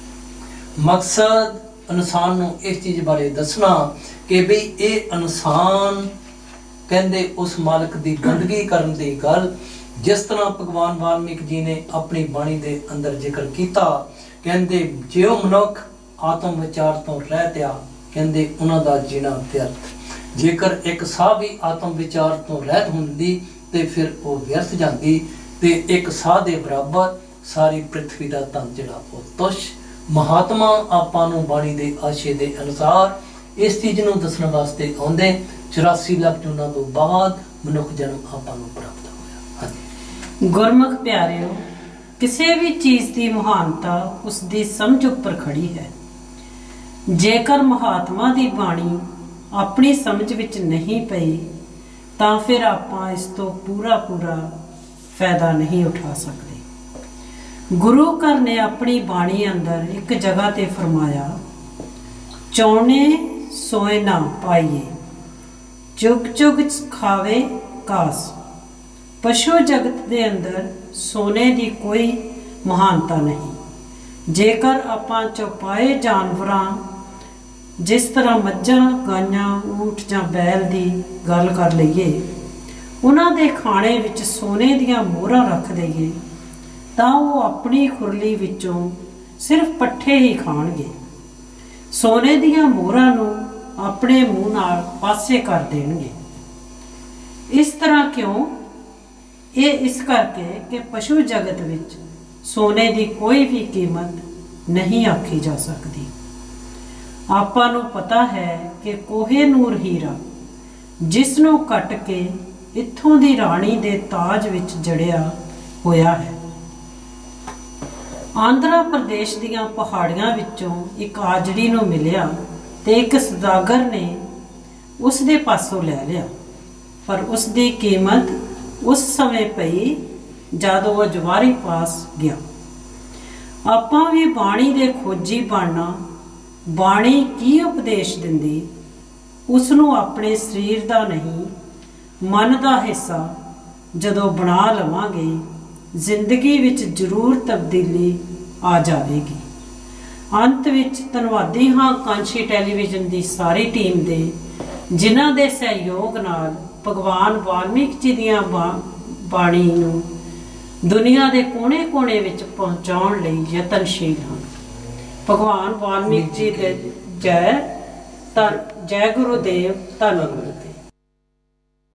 ਮਕਸਦ ਇਨਸਾਨ ਨੂੰ ਇਸ ਚੀਜ਼ ਬਾਰੇ ਦੱਸਣਾ ਕਿ ਵੀ ਇਹ ਇਨਸਾਨ ਕਹਿੰਦੇ ਉਸ ਮਾਲਕ ਦੀ ਬੰਦਗੀ ਕਰਨ ਦੀ ਗੱਲ, ਜਿਸ ਤਰ੍ਹਾਂ ਭਗਵਾਨ ਵਾਲਮੀਕ ਜੀ ਨੇ ਆਪਣੀ ਬਾਣੀ ਦੇ ਅੰਦਰ ਜ਼ਿਕਰ ਕੀਤਾ, ਕਹਿੰਦੇ ਜਿਉ ਮਨੁੱਖ ਆਤਮ ਵਿਚਾਰ ਤੋਂ ਰਹਿਤਿਆ, ਕਹਿੰਦੇ ਉਹਨਾਂ ਦਾ ਜੀਣਾ ਵਿਅਰਥ। ਜੇਕਰ ਇੱਕ ਸਾਹ ਵੀ ਆਤਮ ਵਿਚਾਰ ਤੋਂ ਰਹਿਤ ਹੁੰਦੀ ਤੇ ਫਿਰ ਉਹ ਵਿਅਰਥ ਜਾਂਦੀ ਤੇ ਇੱਕ ਸਾਹ ਦੇ ਬਰਾਬਰ ਸਾਰੀ ਪ੍ਰਿਥਵੀ ਦਾ ਧਨ ਜਿਹੜਾ ਉਹ ਤੁਛ। ਮਹਾਤਮਾ ਆਪਾਂ ਨੂੰ ਬਾਣੀ ਦੇ ਆਸ਼ੇ ਦੇ ਅਨੁਸਾਰ ਇਸ ਚੀਜ਼ ਨੂੰ ਦੱਸਣ ਵਾਸਤੇ ਆਉਂਦੇ 84 ਲੱਖ ਜੂਨਾਂ ਤੋਂ ਬਾਅਦ ਮਨੁੱਖ ਜਨਮ ਆਪਾਂ ਨੂੰ ਪ੍ਰਾਪਤ ਹੋਇਆ। ਹਾਂਜੀ। ਗੁਰਮੁਖ ਪਿਆਰਿਓ, ਕਿਸੇ ਵੀ ਚੀਜ਼ ਦੀ ਮਹਾਨਤਾ ਉਸ ਦੀ ਸਮਝ ਉੱਪਰ ਖੜੀ ਹੈ। ਜੇਕਰ ਮਹਾਤਮਾ ਦੀ ਬਾਣੀ ਆਪਣੀ ਸਮਝ ਵਿੱਚ ਨਹੀਂ ਪਈ ਤਾਂ ਫਿਰ ਆਪਾਂ ਇਸ ਤੋਂ ਪੂਰਾ ਫਾਇਦਾ ਨਹੀਂ ਉਠਾ ਸਕਦੇ। ਗੁਰੂ ਘਰ ਨੇ ਆਪਣੀ ਬਾਣੀ ਅੰਦਰ ਇੱਕ ਜਗ੍ਹਾ ਤੇ ਫਰਮਾਇਆ, ਚੌਣੇ ਸੋਏ ਨਾ ਪਾਈਏ, ਚੁਗ ਚੁਗ ਖਾਵੇ ਕਾਸ। ਪਸ਼ੂ ਜਗਤ ਦੇ ਅੰਦਰ ਸੋਨੇ ਦੀ ਕੋਈ ਮਹਾਨਤਾ ਨਹੀਂ। ਜੇਕਰ ਆਪਾਂ ਚੌਪਾਏ ਜਾਨਵਰਾਂ ਜਿਸ ਤਰ੍ਹਾਂ ਮੱਝਾਂ, ਗਾਈਆਂ, ਊਠ ਜਾਂ ਬੈਲ ਦੀ ਗੱਲ ਕਰ ਲਈਏ, ਉਹਨਾਂ ਦੇ ਖਾਣੇ ਵਿੱਚ ਸੋਨੇ ਦੀਆਂ ਮੋਹਰਾਂ ਰੱਖ ਦਈਏ ਤਾਂ ਉਹ ਆਪਣੀ ਖੁਰਲੀ ਵਿੱਚੋਂ ਸਿਰਫ ਪੱਠੇ ਹੀ ਖਾਣਗੇ। ਸੋਨੇ ਦੀਆਂ ਮੋਹਰਾਂ ਨੂੰ ਆਪਣੇ ਮੂੰਹ ਨਾਲ ਪਾਸੇ ਕਰ ਦੇਣਗੇ। ਇਸ ਤਰ੍ਹਾਂ ਕਿਉਂ? ਇਹ ਇਸ ਕਰਕੇ ਕਿ ਪਸ਼ੂ ਜਗਤ ਵਿੱਚ ਸੋਨੇ ਦੀ ਕੋਈ ਵੀ ਕੀਮਤ ਨਹੀਂ ਆਖੀ ਜਾ ਸਕਦੀ। ਆਪਾਂ ਨੂੰ ਪਤਾ ਹੈ ਕਿ ਕੋਹੇ ਨੂਰ ਹੀਰਾ ਜਿਸ ਨੂੰ ਕੱਟ ਕੇ ਇੱਥੋਂ ਦੀ ਰਾਣੀ ਦੇ ਤਾਜ ਵਿੱਚ ਜੜਿਆ ਹੋਇਆ ਹੈ। ਆਂਧਰਾ ਪ੍ਰਦੇਸ਼ ਦੀਆਂ ਪਹਾੜੀਆਂ ਵਿੱਚੋਂ ਇੱਕ ਆਜੜੀ ਨੂੰ ਮਿਲਿਆ ਤੇ ਇੱਕ ਸੁਦਾਗਰ ਨੇ ਉਸ ਦੇ ਪਾਸੋਂ ਲੈ ਲਿਆ, ਪਰ ਉਸ ਦੀ ਕੀਮਤ ਉਸ ਸਮੇਂ ਪਈ ਜਦ ਉਹ ਜਵਾਰੀ ਪਾਸ ਗਿਆ। ਆਪਾਂ ਵੀ ਬਾਣੀ ਦੇ ਖੋਜੀ ਬਣਨਾ, ਬਾਣੀ ਕੀ ਉਪਦੇਸ਼ ਦਿੰਦੀ ਉਸ ਨੂੰ ਆਪਣੇ ਸਰੀਰ ਦਾ ਨਹੀਂ ਮਨ ਦਾ ਹਿੱਸਾ ਜਦੋਂ ਬਣਾ ਲਵਾਂਗੇ, ਜ਼ਿੰਦਗੀ ਵਿੱਚ ਜ਼ਰੂਰ ਤਬਦੀਲੀ ਆ ਜਾਵੇਗੀ। ਅੰਤ ਵਿੱਚ ਧੰਨਵਾਦੀ ਹਾਂ ਕਾਂਸ਼ੀ ਟੈਲੀਵਿਜ਼ਨ ਦੀ ਸਾਰੀ ਟੀਮ ਦੇ, ਜਿਨ੍ਹਾਂ ਦੇ ਸਹਿਯੋਗ ਨਾਲ ਭਗਵਾਨ ਵਾਲਮੀਕ ਜੀ ਦੀਆਂ ਬਾਣੀ ਨੂੰ ਦੁਨੀਆ ਦੇ ਕੋਨੇ-ਕੋਨੇ ਵਿੱਚ ਪਹੁੰਚਾਉਣ ਲਈ ਯਤਨਸ਼ੀਲ ਹਨ। ਭਗਵਾਨ ਵਾਲਮੀਕ ਜੀ ਦੇ ਜੈ ਗੁਰੂਦੇਵ। ਧੰਨਵਾਦ।